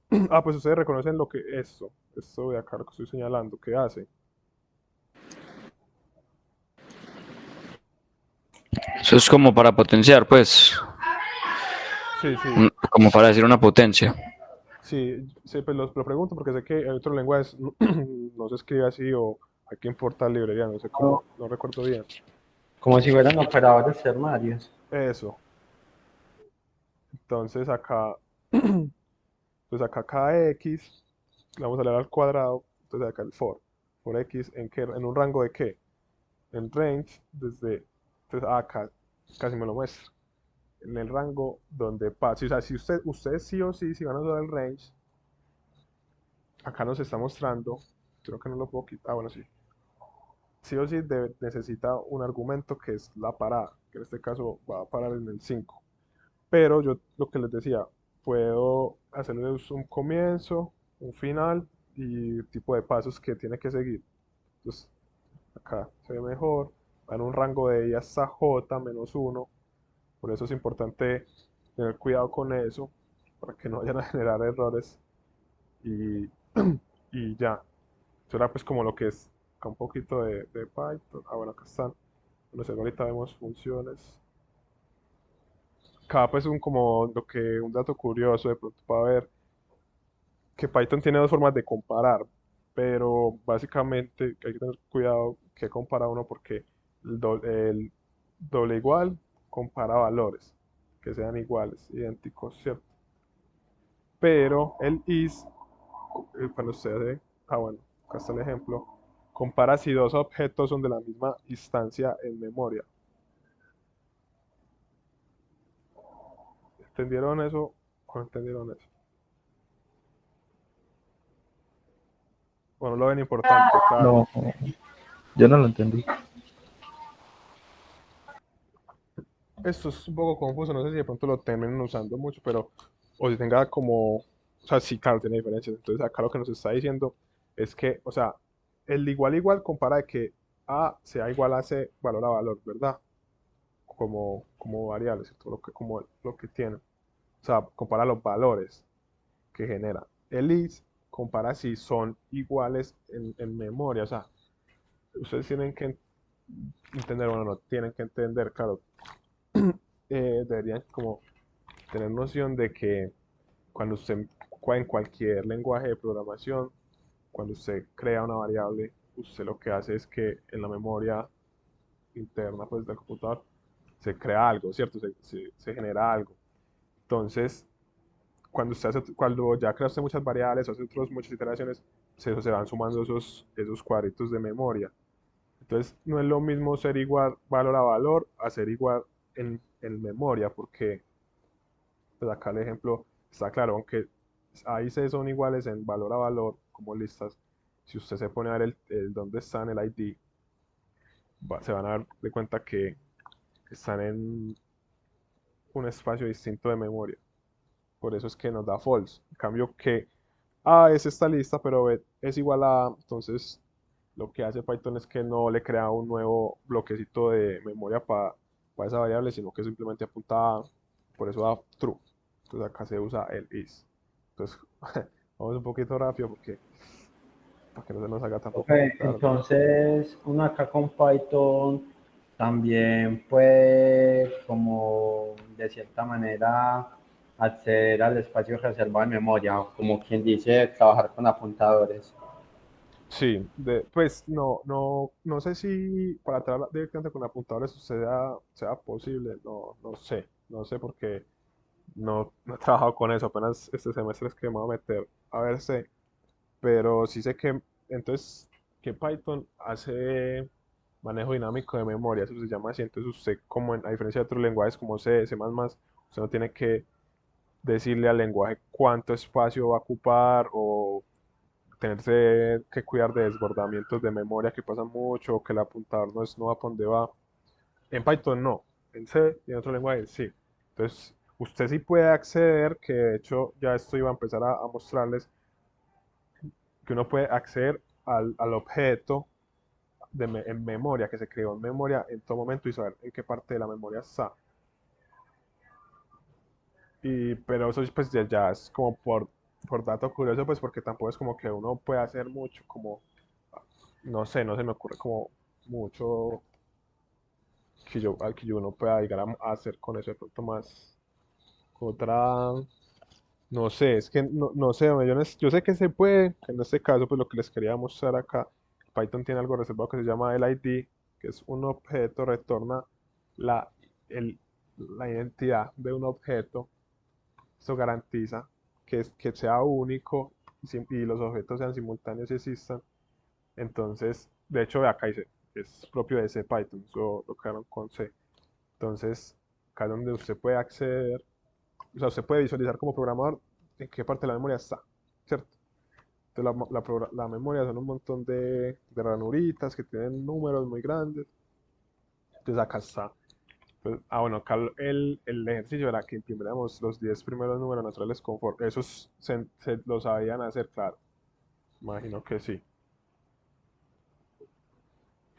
pues ustedes reconocen lo que esto de acá lo que estoy señalando, ¿qué hace? Eso es como para potenciar, pues, Sí, sí. como para decir una potencia. Sí, sí, pues lo pregunto porque sé que hay otros lenguajes no se escribe así o hay que importar librería, no sé cómo, no recuerdo bien. Como si fueran operadores ternarios. Eso. Entonces acá, pues acá cada x, le vamos a leer al cuadrado, entonces acá el for x, ¿en un rango de qué? En range, entonces acá casi me lo muestra. En el rango donde pasa, o sea, si ustedes sí o sí, si van a usar el range, acá nos está mostrando, creo que no lo puedo quitar, bueno, sí. Sí o sí necesita un argumento que es la parada, que en este caso va a parar en el 5. Pero yo lo que les decía, puedo hacerles un comienzo, un final y tipo de pasos que tiene que seguir. Entonces, acá se ve mejor, va en un rango de i hasta j menos 1. Por eso es importante tener cuidado con eso, para que no vayan a generar errores y, y ya. Eso era pues como lo que es acá un poquito de Python. Ah, bueno, acá están. No sé, ahorita vemos funciones. Acá pues un dato curioso de pronto para ver que Python tiene dos formas de comparar, pero básicamente hay que tener cuidado que compara uno porque el doble igual compara valores que sean iguales, idénticos, ¿cierto? Pero el is, cuando usted hace, bueno, acá está el ejemplo, compara si dos objetos son de la misma instancia en memoria. ¿Entendieron eso o no entendieron eso? Bueno, lo ven importante, claro. No, yo no lo entendí. Esto es un poco confuso, no sé si de pronto lo terminen usando mucho, pero o si tenga como, o sea, sí, claro, tiene diferencias. Entonces acá lo que nos está diciendo es que, o sea, el igual igual compara de que A sea igual a C valor a valor, ¿verdad? Como variables, ¿cierto? Como lo que tiene. O sea, compara los valores que genera. El is compara si son iguales en memoria, o sea, ustedes tienen que entender, bueno, no tienen que entender, claro, deberían como tener noción de que cuando usted, en cualquier lenguaje de programación, cuando usted crea una variable, usted lo que hace es que en la memoria interna pues, del computador se crea algo, ¿cierto? Se genera algo. Entonces, cuando ya creaste muchas variables, hace muchas iteraciones, se van sumando esos cuadritos de memoria. Entonces, no es lo mismo ser igual valor a valor a ser igual en memoria, porque pues acá el ejemplo está claro, aunque A y C son iguales en valor a valor como listas, si usted se pone a ver el dónde está en el ID, se van a dar de cuenta que están en un espacio distinto de memoria. Por eso es que nos da false. En cambio que A es esta lista, pero B es igual a A, entonces lo que hace Python es que no le crea un nuevo bloquecito de memoria para esa variable, sino que simplemente apunta a A, por eso da true. Entonces acá se usa el is. Entonces, vamos un poquito rápido porque para que no se nos haga Ok, tampoco muy largo. entonces uno acá con Python también puede, como de cierta manera, acceder al espacio reservado en memoria, o como quien dice, trabajar con apuntadores. Sí, pues no sé si para trabajar directamente con apuntadores sea posible, no sé porque no he trabajado con eso, apenas este semestre es que me voy a meter a ver si, pero sí sé que entonces que Python hace manejo dinámico de memoria, eso se llama así, entonces usted como a diferencia de otros lenguajes como C, C++, usted no tiene que decirle al lenguaje cuánto espacio va a ocupar o tenerse que cuidar de desbordamientos de memoria que pasan mucho o que el apuntador no va para donde va. En Python no, en C y en otro lenguaje sí. Entonces, usted sí puede acceder, que de hecho ya esto iba a empezar a mostrarles, que uno puede acceder al objeto en memoria, que se creó en memoria en todo momento y saber en qué parte de la memoria está. Pero eso pues ya es como por dato curioso, pues porque tampoco es como que uno puede hacer mucho, como, no sé, no se me ocurre como mucho al que uno pueda llegar a hacer con eso de pronto más otra, no sé, es que no sé, yo sé que se puede, que en este caso pues lo que les quería mostrar acá, Python tiene algo reservado que se llama el ID, que es un objeto, retorna la, el- la identidad de un objeto. Esto garantiza que sea único y los objetos sean simultáneos y existan. Entonces, de hecho, acá dice, es propio de C Python, eso lo crearon con C. Entonces, acá es donde usted puede acceder, o sea, usted puede visualizar como programador en qué parte de la memoria está, ¿cierto? Entonces, la memoria son un montón de ranuritas que tienen números muy grandes. Entonces, acá está. Entonces, bueno, acá el ejercicio era que imprimiéramos los 10 primeros números naturales con for. Esos se lo sabían hacer, claro. Imagino que sí.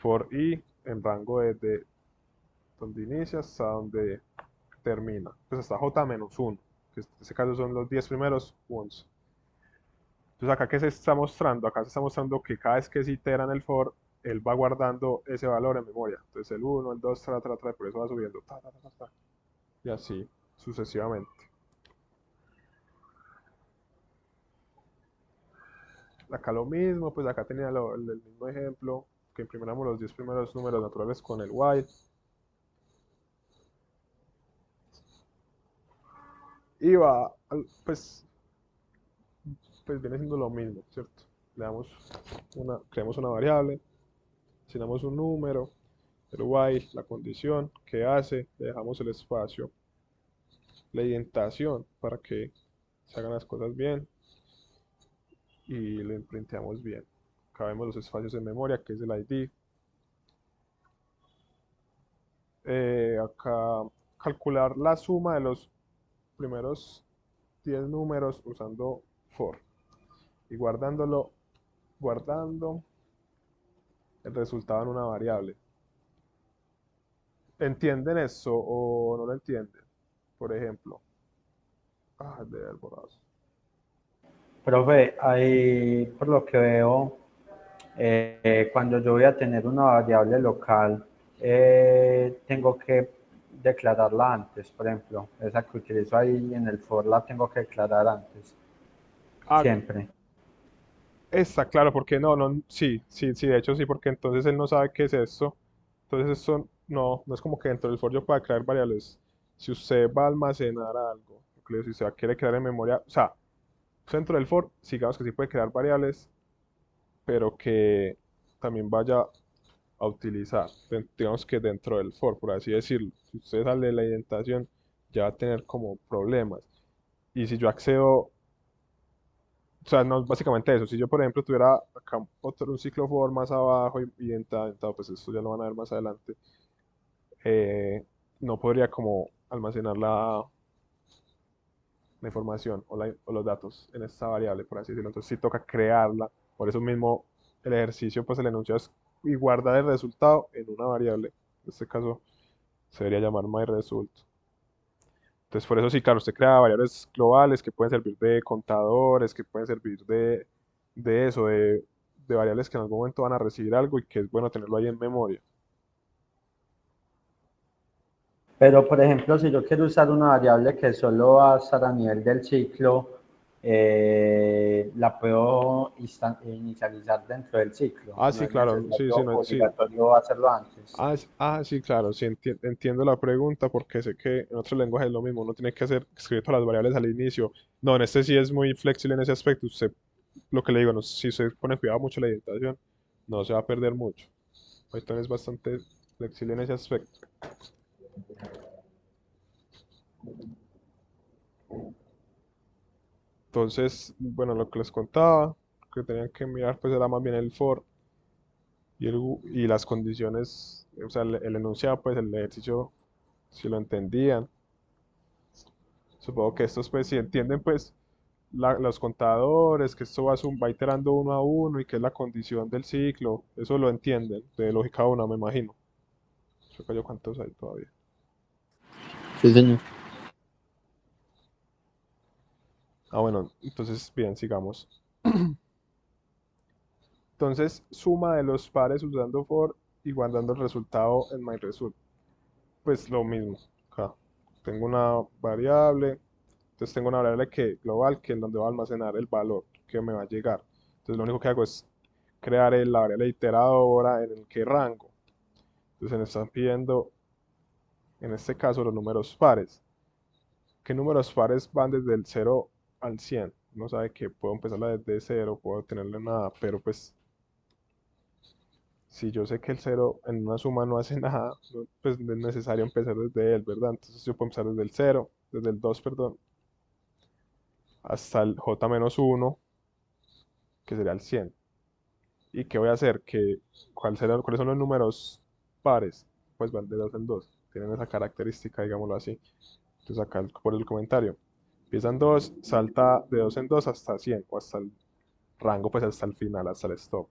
For i en rango desde donde inicia hasta donde termina. Pues hasta j menos 1, que en este caso son los 10 primeros ones. Entonces acá que se está mostrando, acá se está mostrando que cada vez que se itera en el for, él va guardando ese valor en memoria. Entonces el 1, el 2, por eso va subiendo, y así sucesivamente. Acá lo mismo, pues acá tenía el mismo ejemplo, que imprimiéramos los 10 primeros números naturales con el while. Y pues viene siendo lo mismo, ¿cierto? Creamos una variable, asignamos un número, el while, la condición, que hace, le dejamos el espacio, la indentación para que se hagan las cosas bien y lo imprinteamos bien. Acá vemos los espacios en memoria, que es el ID. Acá calcular la suma de los primeros 10 números usando for y guardando el resultado en una variable. ¿Entienden eso o no lo entienden? Por ejemplo, de haber borrado. Profe, ahí por lo que veo, cuando yo voy a tener una variable local, tengo que declararla antes, por ejemplo, esa que utilizo ahí en el for la tengo que declarar antes, Ah, siempre. está claro, porque no, sí, de hecho sí, porque entonces él no sabe qué es esto. Entonces esto no es como que dentro del for yo pueda crear variables. Si usted va a almacenar algo, si usted quiere crear en memoria, o sea, dentro del for, sigamos que sí puede crear variables, pero que también vaya a utilizar, digamos que dentro del for, por así decirlo. Si usted sale de la indentación, ya va a tener como problemas. Y si yo accedo, o sea, no es básicamente eso. Si yo, por ejemplo, tuviera acá un ciclo for más abajo y indentado, pues esto ya lo van a ver más adelante, eh, no podría como almacenar la información o los datos en esta variable, por así decirlo. Entonces sí toca crearla. Por eso mismo el ejercicio, pues el enunciado es y guardar el resultado en una variable. En este caso se debería llamar myResult. Entonces por eso sí, claro, usted crea variables globales que pueden servir de contadores, que pueden servir de eso, de variables que en algún momento van a recibir algo y que es bueno tenerlo ahí en memoria. Pero, por ejemplo, si yo quiero usar una variable que solo va a estar a nivel del ciclo, la puedo inicializar dentro del ciclo. Ah, No sí, es claro, sí, necesario sí, sí. obligatorio hacerlo antes. Sí, claro, sí, entiendo la pregunta porque sé que en otros lenguajes es lo mismo, uno tiene que escribir todas las variables al inicio. No, en este sí es muy flexible en ese aspecto. Usted, lo que le digo, no, si se pone cuidado mucho la indentación, no se va a perder mucho. Python es bastante flexible en ese aspecto. Entonces, bueno, lo que les contaba, que tenían que mirar pues era más bien el for y las condiciones, o sea, el enunciado, pues el ejercicio, si lo entendían. Supongo que estos pues si entienden pues los contadores, que esto va iterando uno a uno y que es la condición del ciclo, eso lo entienden, de lógica 1 me imagino. Yo cuántos hay todavía. Sí, señor. Bueno, entonces bien, sigamos. Entonces, suma de los pares usando for y guardando el resultado en myResult. pues lo mismo. Acá tengo una variable, entonces tengo una variable global que es donde va a almacenar el valor que me va a llegar. Entonces lo único que hago es crear la variable iteradora en el que rango. Entonces me están pidiendo, en este caso, los números pares. ¿Qué números pares van desde el 0 al 100? Uno sabe que puedo empezarla desde 0, puedo tenerle nada, pero pues si yo sé que el 0 en una suma no hace nada, pues no es necesario empezar desde él, ¿verdad? Entonces yo puedo empezar desde el 0, desde el 2, perdón, hasta el j-1, que sería el 100. ¿Y qué voy a hacer? ¿Cuáles son los números pares? Pues van de 2 en 2. Tienen esa característica, digámoslo así. Entonces acá por el comentario. Empiezan 2, salta de 2 en 2 hasta 100, o hasta el rango, pues hasta el final, hasta el stop.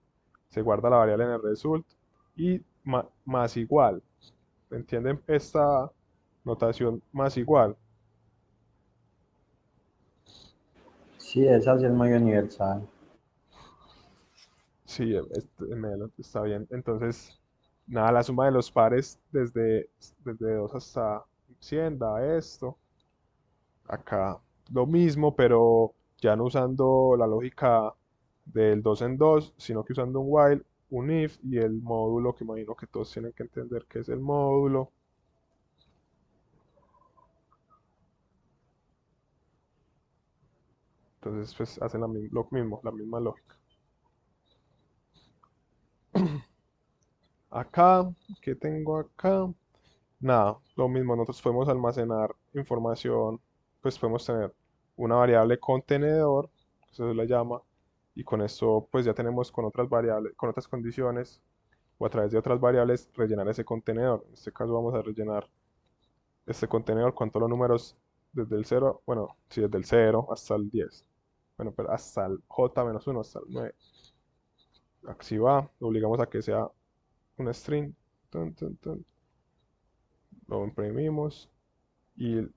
Se guarda la variable en el result y más igual. ¿Entienden esta notación más igual? Sí, esa sí es muy universal. Sí, está bien. Entonces, nada, la suma de los pares desde 2 hasta 100 da esto. Acá lo mismo, pero ya no usando la lógica del 2 en 2, sino que usando un while, un if y el módulo, que imagino que todos tienen que entender que es el módulo. Entonces, pues hacen lo mismo, la misma lógica. Acá, ¿qué tengo acá? Nada, lo mismo, nosotros podemos almacenar información, pues podemos tener una variable contenedor, que se le llama, y con eso pues ya tenemos con otras variables, con otras condiciones, o a través de otras variables, rellenar ese contenedor. En este caso vamos a rellenar este contenedor con todos los números desde el 0, bueno, sí, desde el 0 hasta el 10. Bueno, pero hasta el j-1, hasta el 9. Así va, lo obligamos a que sea un string. Tun, tun, tun. Lo imprimimos y el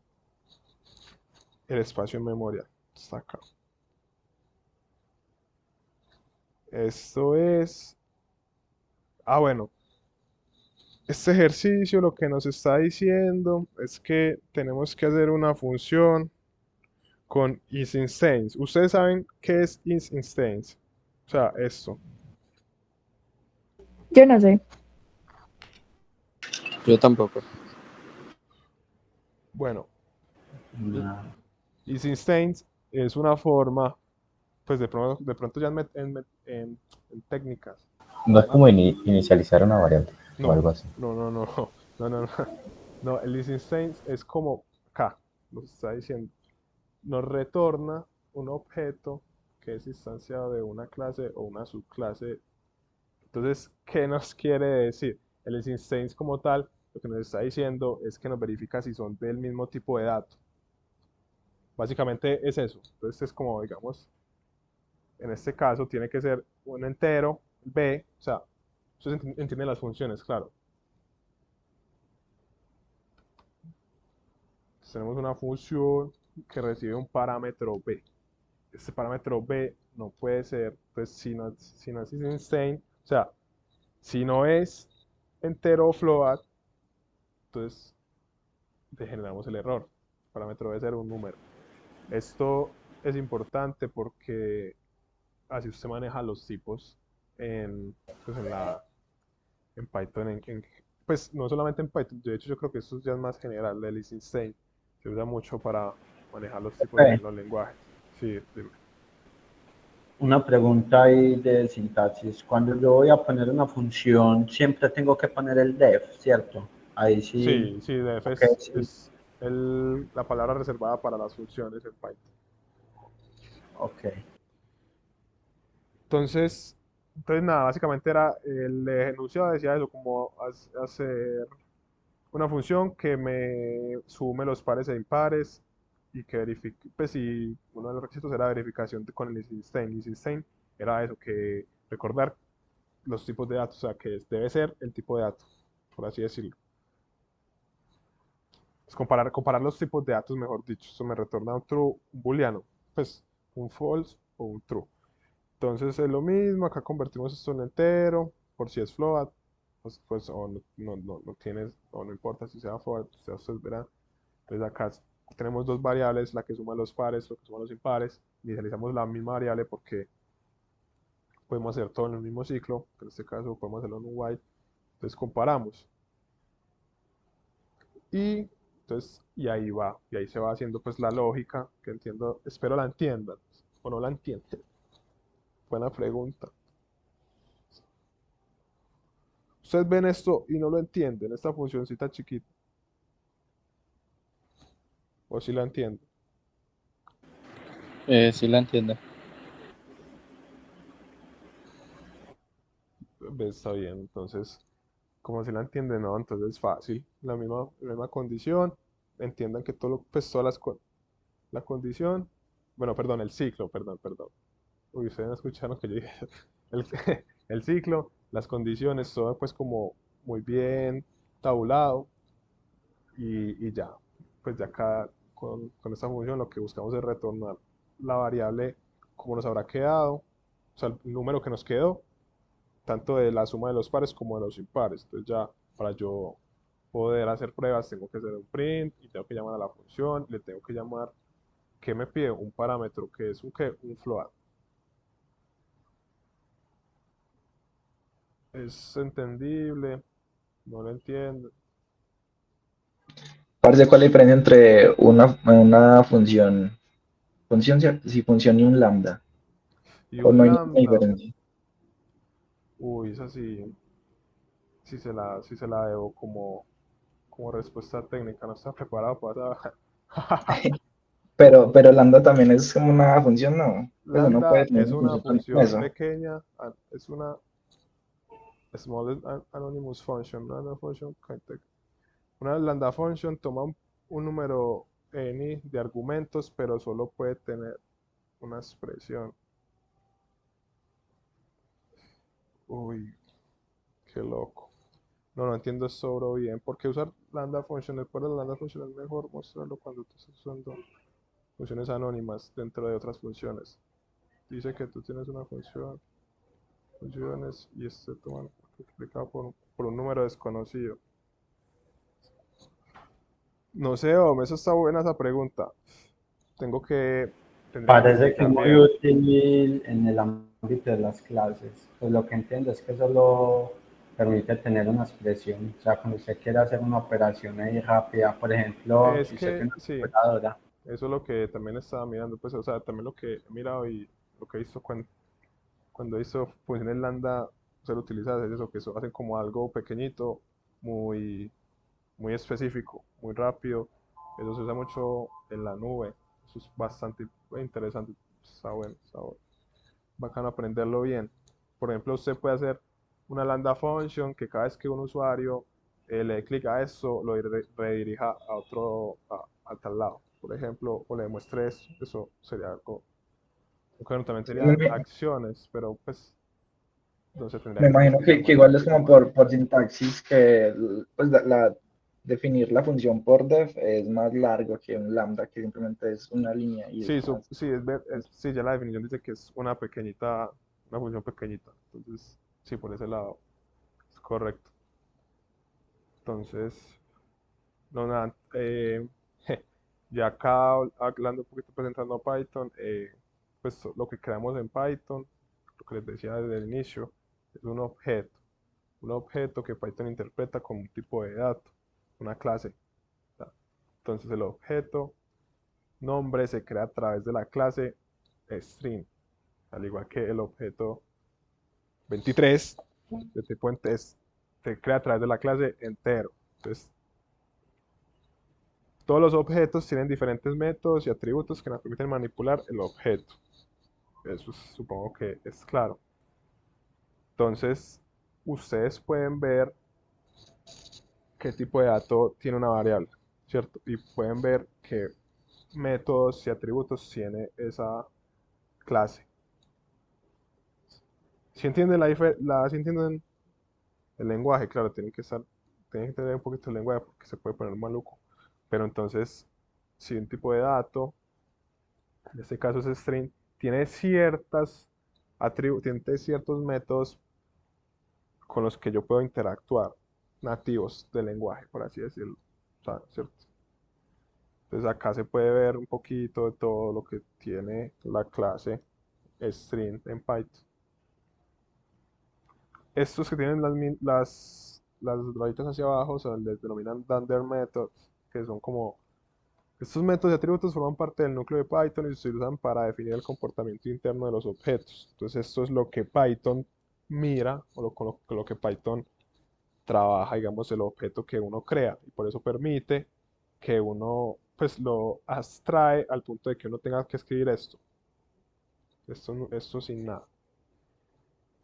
espacio en memoria está acá. Esto es... Ah, bueno. Este ejercicio lo que nos está diciendo es que tenemos que hacer una función con isInstance. ¿Ustedes saben qué es isInstance? O sea, esto. Yo no sé. Yo tampoco. Bueno, No. isInstance es una forma, pues de pronto ya en técnicas. No es como inicializar una variable o No, algo así. no, no, no, no, no, no. No, el isInstance es como acá, nos está diciendo, nos retorna un objeto que es instanciado de una clase o una subclase. Entonces, ¿qué nos quiere decir? El isInstance como tal, lo que nos está diciendo es que nos verifica si son del mismo tipo de dato. Básicamente es eso. Entonces es como, digamos, en este caso tiene que ser un entero, b, o sea, ustedes entienden las funciones, claro. Entonces, tenemos una función que recibe un parámetro b. Este parámetro b no puede ser, pues si no es isInstance, o sea, si no es entero o float, entonces generamos el error. El parámetro debe ser un número. Esto es importante porque así usted maneja los tipos pues en Python. Pues no solamente en Python, de hecho yo creo que esto ya es más general, el isInstance. Se usa mucho para manejar los tipos en los lenguajes. Sí, dime. Una pregunta ahí de sintaxis. Cuando yo voy a poner una función, siempre tengo que poner el def, ¿cierto? Ahí sí. Sí, def Okay, sí. es la palabra reservada para las funciones en Python. Ok. Entonces nada, básicamente era el enunciado decía eso, como hacer una función que me sume los pares e impares y que verifique, pues si uno de los requisitos era verificación con el isInstance. IsInstance era eso, que recordar los tipos de datos, o sea, que debe ser el tipo de dato, por así decirlo. Es comparar los tipos de datos, mejor dicho. Eso me retorna un true, un booleano, pues un false o un true. Entonces es lo mismo, acá convertimos esto en entero, por si es float, pues o no tienes, o no importa si sea for, sea ustedes verán. Entonces acá tenemos dos variables, la que suma los pares, lo que suma los impares. Inicializamos la misma variable porque podemos hacer todo en el mismo ciclo, que en este caso podemos hacerlo en un while. Entonces comparamos. Y entonces, y ahí va, y ahí se va haciendo pues la lógica, que entiendo, espero la entiendan, o no la entienden. Buena pregunta. Ustedes ven esto y no lo entienden, esta funcioncita chiquita, o si la entienden. Sí la entiendo. Está bien, entonces, como si la entienden, no, entonces es fácil, la misma condición, entiendan que todo pues todas la condición, bueno, perdón, el ciclo, perdón. Uy, ustedes no escucharon que yo dije el, el ciclo, las condiciones, todo pues como muy bien tabulado y ya, pues ya acá con esta función lo que buscamos es retornar la variable como nos habrá quedado, o sea, el número que nos quedó, tanto de la suma de los pares como de los impares. Entonces ya para yo poder hacer pruebas tengo que hacer un print y tengo que llamar a la función, le tengo que llamar, ¿qué me pide? Un parámetro que es un float. Es entendible, no lo entiendo. Parce, ¿cuál es la diferencia entre una función, ¿cierto? Si función y un lambda? Y ¿O no un hay ninguna lambda, diferencia? uy, es así, si se la debo como respuesta técnica, no está preparado para... Pero lambda también es como una función, ¿no? Pues uno puede Lambda tener es una una función también con función eso. pequeña, es una small anonymous function, una function una lambda function toma un número n de argumentos, pero solo puede tener una expresión. Uy, qué loco. No entiendo esto bien. ¿Por qué usar lambda function? Después de la lambda function es mejor mostrarlo cuando tú estás usando funciones anónimas dentro de otras funciones. Dice que tú tienes una funciones y este toma multiplicado por un número desconocido. No sé, hombre, eso está buena esa pregunta. Tendría que Parece que es investigar muy bien. útil en el ámbito de las clases. Pues lo que entiendo es que solo permite tener una expresión. O sea, cuando usted quiere hacer una operación ahí rápida, por ejemplo, Es si usted que tiene una sí, calculadora, eso es lo que también estaba mirando, pues, o sea, también lo que he mirado y lo que he visto cuando hizo funciones lambda ser utilizadas es eso, que eso hacen como algo pequeñito, muy, muy específico, muy rápido. Eso se usa mucho en la nube. Eso es bastante interesante. Está bueno. Bacano aprenderlo bien. Por ejemplo, usted puede hacer una lambda function que cada vez que un usuario le dé clic a eso, lo redirija a a tal lado. Por ejemplo, o le demuestre eso. Eso sería algo. Bueno, también Me, serían me- acciones, pero pues no se tendría me que imagino investigar que más. igual es como por sintaxis que pues definir la función por def es más largo que un lambda que simplemente es una línea y Sí, es más. sí, sí, ya la definición dice que es una función pequeñita. Entonces, sí, por ese lado es correcto. Entonces, no, nada, ya acá hablando un poquito, presentando a Python, pues lo que creamos en Python, lo que les decía desde el inicio, es un objeto que Python interpreta como un tipo de dato, una clase. ¿Ya? Entonces el objeto nombre se crea a través de la clase string, al igual que el objeto 23 de tipo se crea a través de la clase entero. Entonces, todos los objetos tienen diferentes métodos y atributos que nos permiten manipular el objeto. Eso supongo que es claro. Entonces, ustedes pueden ver qué tipo de dato tiene una variable, ¿cierto? Y pueden ver qué métodos y atributos tiene esa clase. Si entienden si entienden el lenguaje, claro, tienen que tener un poquito el lenguaje porque se puede poner maluco. Pero entonces, si un tipo de dato, en este caso es string, tiene ciertos métodos con los que yo puedo interactuar, nativos del lenguaje, por así decirlo. O sea, ¿cierto? Entonces acá se puede ver un poquito de todo lo que tiene la clase string en Python. Estos que tienen las rayitas hacia abajo se les denominan dunder methods, que son como... Estos métodos y atributos forman parte del núcleo de Python y se usan para definir el comportamiento interno de los objetos. Entonces esto es lo que Python mira o con lo que Python trabaja, digamos, el objeto que uno crea y por eso permite que uno pues lo abstrae al punto de que uno tenga que escribir esto sin nada.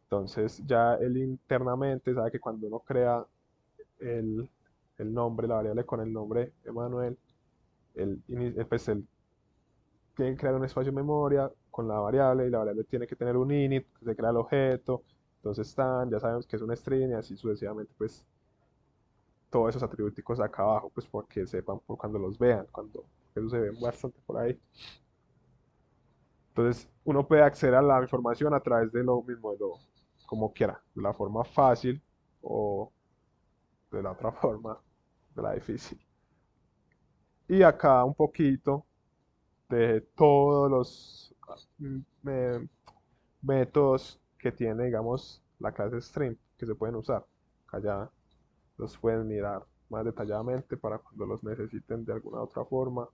Entonces ya él internamente sabe que cuando uno crea el, el nombre, la variable con el nombre Emanuel, pues él tiene que crear un espacio de memoria con la variable y la variable tiene que tener un init, que se crea el objeto, entonces ya sabemos que es un string y así sucesivamente pues todos esos atributos acá abajo, pues porque sepan por cuando los vean, cuando eso se ve bastante por ahí. Entonces, uno puede acceder a la información a través de lo mismo, como quiera, de la forma fácil o de la otra forma, de la difícil. Y acá un poquito de todos los métodos que tiene, digamos, la clase string que se pueden usar. Acá ya los pueden mirar más detalladamente para cuando los necesiten de alguna otra forma.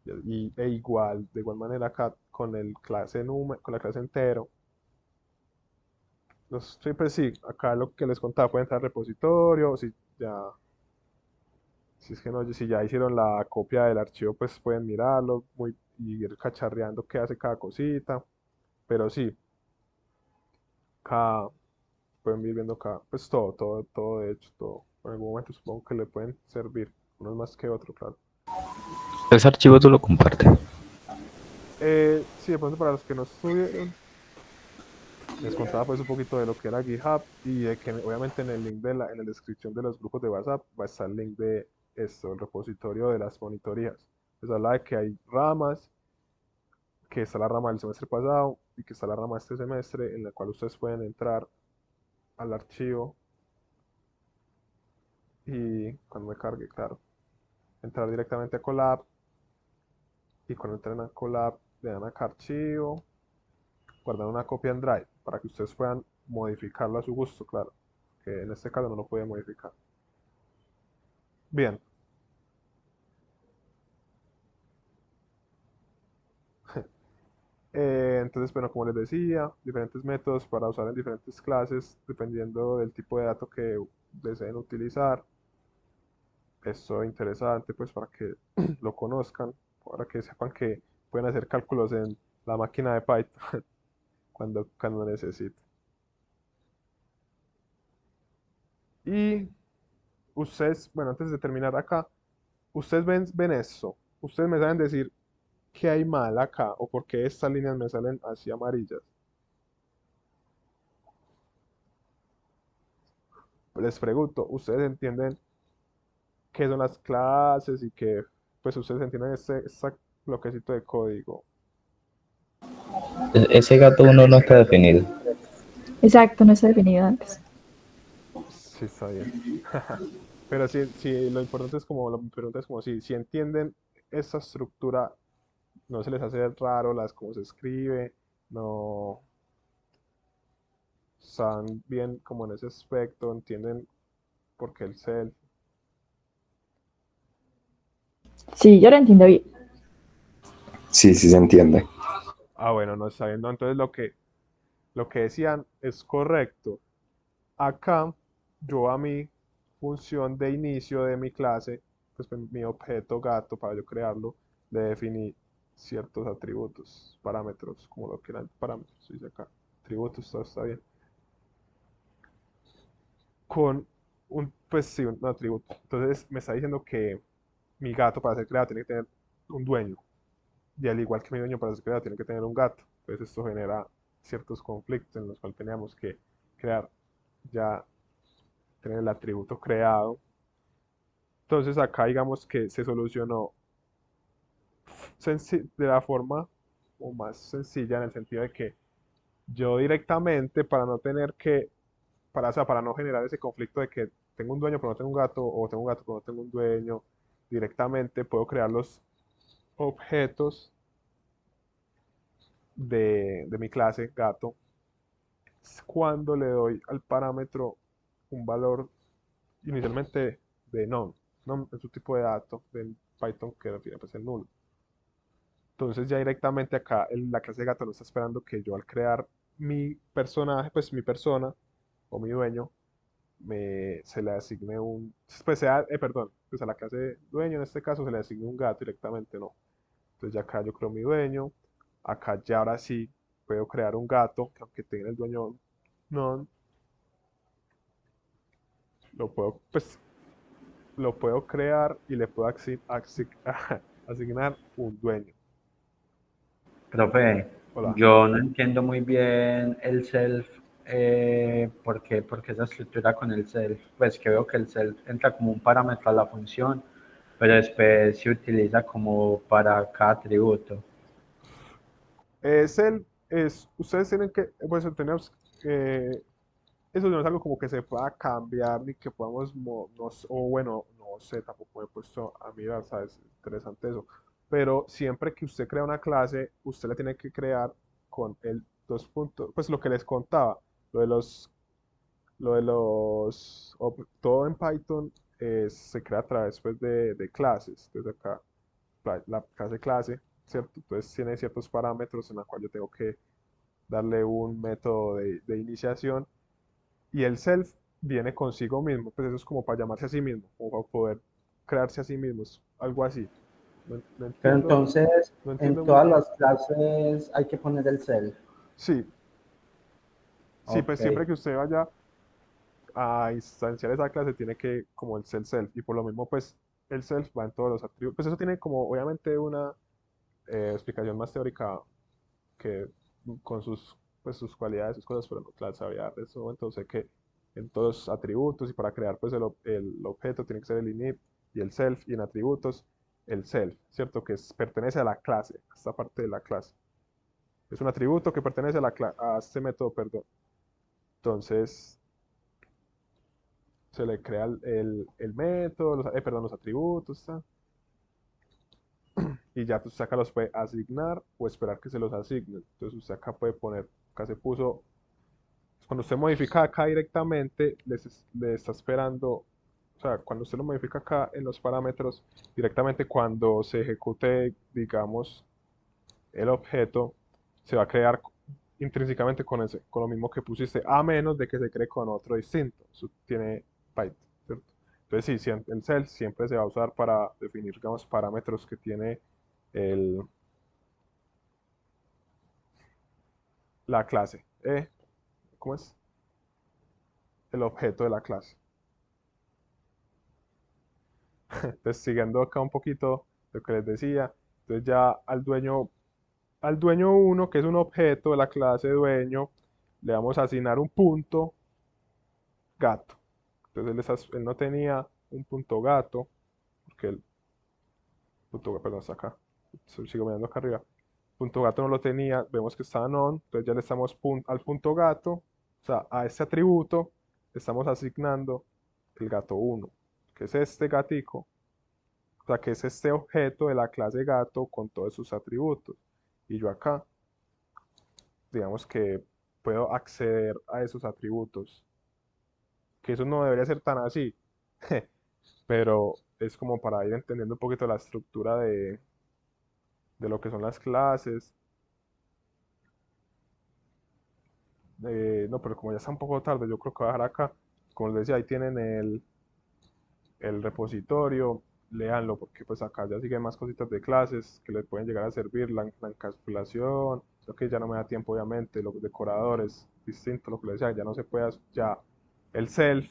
De igual manera acá con con la clase entero. Los triples sí, acá lo que les contaba, pueden entrar al repositorio, si es que no, si ya hicieron la copia del archivo, pues pueden mirarlo y ir cacharreando qué hace cada cosita. Pero sí, acá pueden ir viendo acá, pues todo de hecho, todo. En algún momento supongo que le pueden servir, unos más que otros, claro. Ese archivo tú lo compartes. Sí, de pronto para los que no estuvieron, les contaba pues un poquito de lo que era GitHub y de que obviamente en el link en la descripción de los grupos de WhatsApp va a estar el link de esto, el repositorio de las monitorías. Les habla de que hay ramas, que está la rama del semestre pasado y que está la rama de este semestre en la cual ustedes pueden entrar al archivo y cuando me cargue, claro, entrar directamente a Colab y cuando entren a Colab le dan acá archivo, guardar una copia en Drive para que ustedes puedan modificarlo a su gusto, claro, que en este caso no lo pueden modificar. Bien. Entonces, bueno, como les decía, diferentes métodos para usar en diferentes clases, dependiendo del tipo de dato que deseen utilizar. Esto es interesante, pues, para que lo conozcan, para que sepan que pueden hacer cálculos en la máquina de Python cuando necesiten. Y ustedes, bueno, antes de terminar acá, ustedes ven esto, ustedes me saben decir qué hay mal acá o por qué estas líneas me salen así amarillas. Les pregunto, ¿ustedes entienden qué son las clases y que pues ustedes entienden este bloquecito de código? Ese gato uno no está definido. Exacto, no está definido antes. Sí, está bien. Pero sí, lo importante es como, mi pregunta es como si entienden esta estructura, no se les hace raro cómo se escribe, no están bien como en ese aspecto, entienden por qué el self. Sí, yo lo entiendo bien. Sí, sí se entiende. Ah, bueno, no está bien. No, entonces lo que decían es correcto. Acá yo a mi función de inicio de mi clase, pues mi objeto gato para yo crearlo, le definí ciertos atributos, parámetros, como lo quieran, parámetros, dice acá, atributos, todo está bien. Con pues sí, un atributo. Entonces me está diciendo que mi gato para ser creado tiene que tener un dueño. Y al igual que mi dueño para ser creado tiene que tener un gato. Entonces esto genera ciertos conflictos en los cuales teníamos que crear ya tener el atributo creado. Entonces acá digamos que se solucionó de la forma o más sencilla en el sentido de que yo directamente para no tener que o sea, para no generar ese conflicto de que tengo un dueño pero no tengo un gato, o tengo un gato pero no tengo un dueño, directamente puedo crear los objetos de mi clase gato cuando le doy al parámetro un valor inicialmente de none. None es un tipo de dato en Python que refiere pues el nulo. Entonces ya directamente acá la clase de gato no está esperando que yo al crear mi personaje, pues mi persona o mi dueño, se le asigne pues perdón, pues a la clase dueño en este caso se le asigne un gato directamente, no. Entonces ya acá yo creo mi dueño, acá ya ahora sí puedo crear un gato, que aunque tenga el dueño none, pues lo puedo crear y le puedo asignar un dueño. Profe, Hola. yo no entiendo muy bien el self, porque esa estructura con el self, pues que veo que el self entra como un parámetro a la función, pero después se utiliza como para cada atributo. Ustedes tienen que, pues tenemos, eso no es algo como que se pueda cambiar ni que podamos, o bueno, no sé, tampoco me he puesto a mirar, ¿sabes? Interesante eso. Pero siempre que usted crea una clase, usted la tiene que crear con el dos puntos, pues lo que les contaba, lo de los, todo en Python se crea a través pues, de clases. Entonces acá, la clase, ¿cierto? Entonces tiene ciertos parámetros en los cuales yo tengo que darle un método de iniciación y el self viene consigo mismo, pues eso es como para llamarse a sí mismo, como para poder crearse a sí mismo, es algo así. No Pero entiendo, entonces, no en entiendo muy todas bien. las clases hay que poner el self. Sí, sí, pues Ok. siempre que usted vaya a instanciar esa clase tiene que, como el self, y por lo mismo, pues el self va en todos los atributos. Pues eso tiene como, obviamente, una explicación más teórica que con pues, sus cualidades, sus cosas, pero no claro, sabía dar eso, entonces que en todos los atributos y para crear pues el objeto tiene que ser el init y el self y en atributos el self, ¿cierto? Que pertenece a la clase, a esta parte de la clase. Es un atributo que pertenece a este método, perdón. Entonces se le crea el método, perdón, los atributos, ¿está? Y ya usted acá los puede asignar o esperar que se los asignen. Entonces usted acá puede poner, acá se puso. Cuando usted modifica acá directamente, le está esperando, o sea, cuando usted lo modifica acá en los parámetros, directamente cuando se ejecute, digamos, el objeto, se va a crear intrínsecamente con lo mismo que pusiste, a menos de que se cree con otro distinto. Eso tiene Python, ¿cierto? Entonces, sí, el self siempre se va a usar para definir, digamos, parámetros que tiene el, la clase. ¿Cómo es? El objeto de la clase. Entonces, siguiendo acá un poquito lo que les decía, entonces ya al dueño 1, que es un objeto de la clase dueño, le vamos a asignar un punto gato. Entonces él no tenía un punto gato, porque el punto, perdón, está acá, sigo mirando acá arriba. Punto gato no lo tenía, vemos que está none, entonces ya le estamos al punto gato, o sea, a este atributo, le estamos asignando el gato 1, que es este gatico. O sea, que es este objeto de la clase gato con todos sus atributos. Y yo acá, digamos que puedo acceder a esos atributos. Que eso no debería ser tan así. Pero es como para ir entendiendo un poquito la estructura de lo que son las clases. No, pero como ya está un poco tarde, yo creo que voy a dejar acá. Como les decía, ahí tienen el repositorio, léanlo porque pues acá ya siguen más cositas de clases que les pueden llegar a servir, la encapsulación, lo que ya no me da tiempo obviamente, los decoradores, distinto, lo que les decía, ya no se puede, ya el self,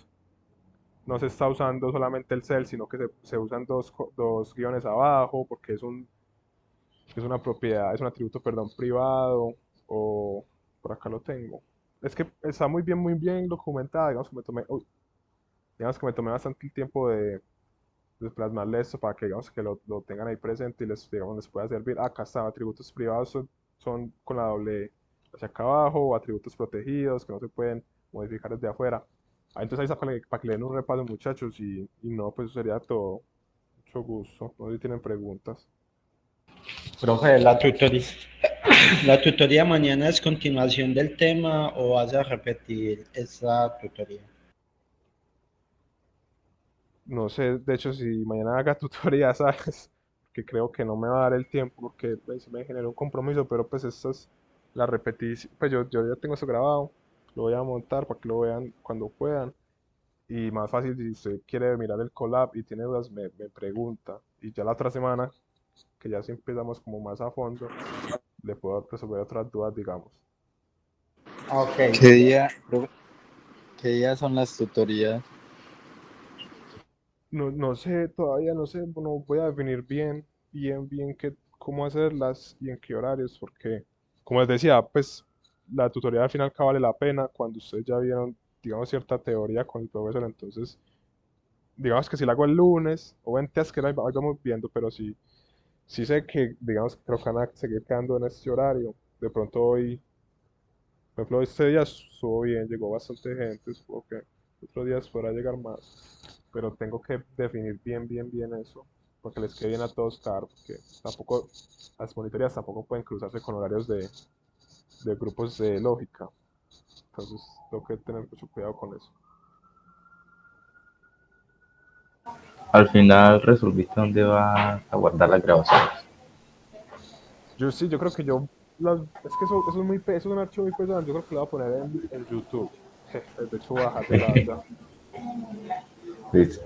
no se está usando solamente el self, sino que se usan dos guiones abajo porque es una propiedad, es un atributo, perdón, privado, o por acá lo tengo. Es que está muy bien documentada, digamos que me tomé bastante el tiempo de plasmarle esto para que digamos que lo tengan ahí presente y digamos, les pueda servir. Acá están atributos privados, son con la doble hacia acá abajo, o atributos protegidos que no se pueden modificar desde afuera. Entonces ahí para que le den un repaso, muchachos, y no, pues eso sería todo. Mucho gusto. No sé si tienen preguntas. Profe, la tutoría mañana es continuación del tema o vas a repetir esa tutoría. No sé, de hecho, si mañana haga tutoría, ¿sabes? Que creo que no me va a dar el tiempo porque pues, me generó un compromiso, pero pues esta es la repetición. Pues yo ya tengo eso grabado, lo voy a montar para que lo vean cuando puedan. Y más fácil, si usted quiere mirar el collab y tiene dudas, me pregunta. Y ya la otra semana, que ya sí empezamos como más a fondo, le puedo resolver otras dudas, digamos. Ok. ¿Qué día son las tutorías? No sé, todavía no sé, no voy a definir bien cómo hacerlas y en qué horarios, porque, como les decía, pues la tutoría al final vale la pena cuando ustedes ya vieron, digamos, cierta teoría con el profesor, entonces, digamos que si la hago el lunes o en test que ahí vamos viendo, pero sí sé que, digamos, creo que van a seguir quedando en este horario, de pronto hoy, por ejemplo, este día estuvo bien, llegó bastante gente, supongo que otros días podrá llegar más, pero tengo que definir bien eso, porque les quede bien a todos claro, porque tampoco, las monitorías tampoco pueden cruzarse con horarios de grupos de lógica, entonces tengo que tener mucho cuidado con eso. Al final resolviste dónde vas a guardar las grabaciones. Yo creo que es que eso es un archivo muy pesado, yo creo que lo voy a poner en YouTube, de hecho voy a dejar de lado ya. Listo.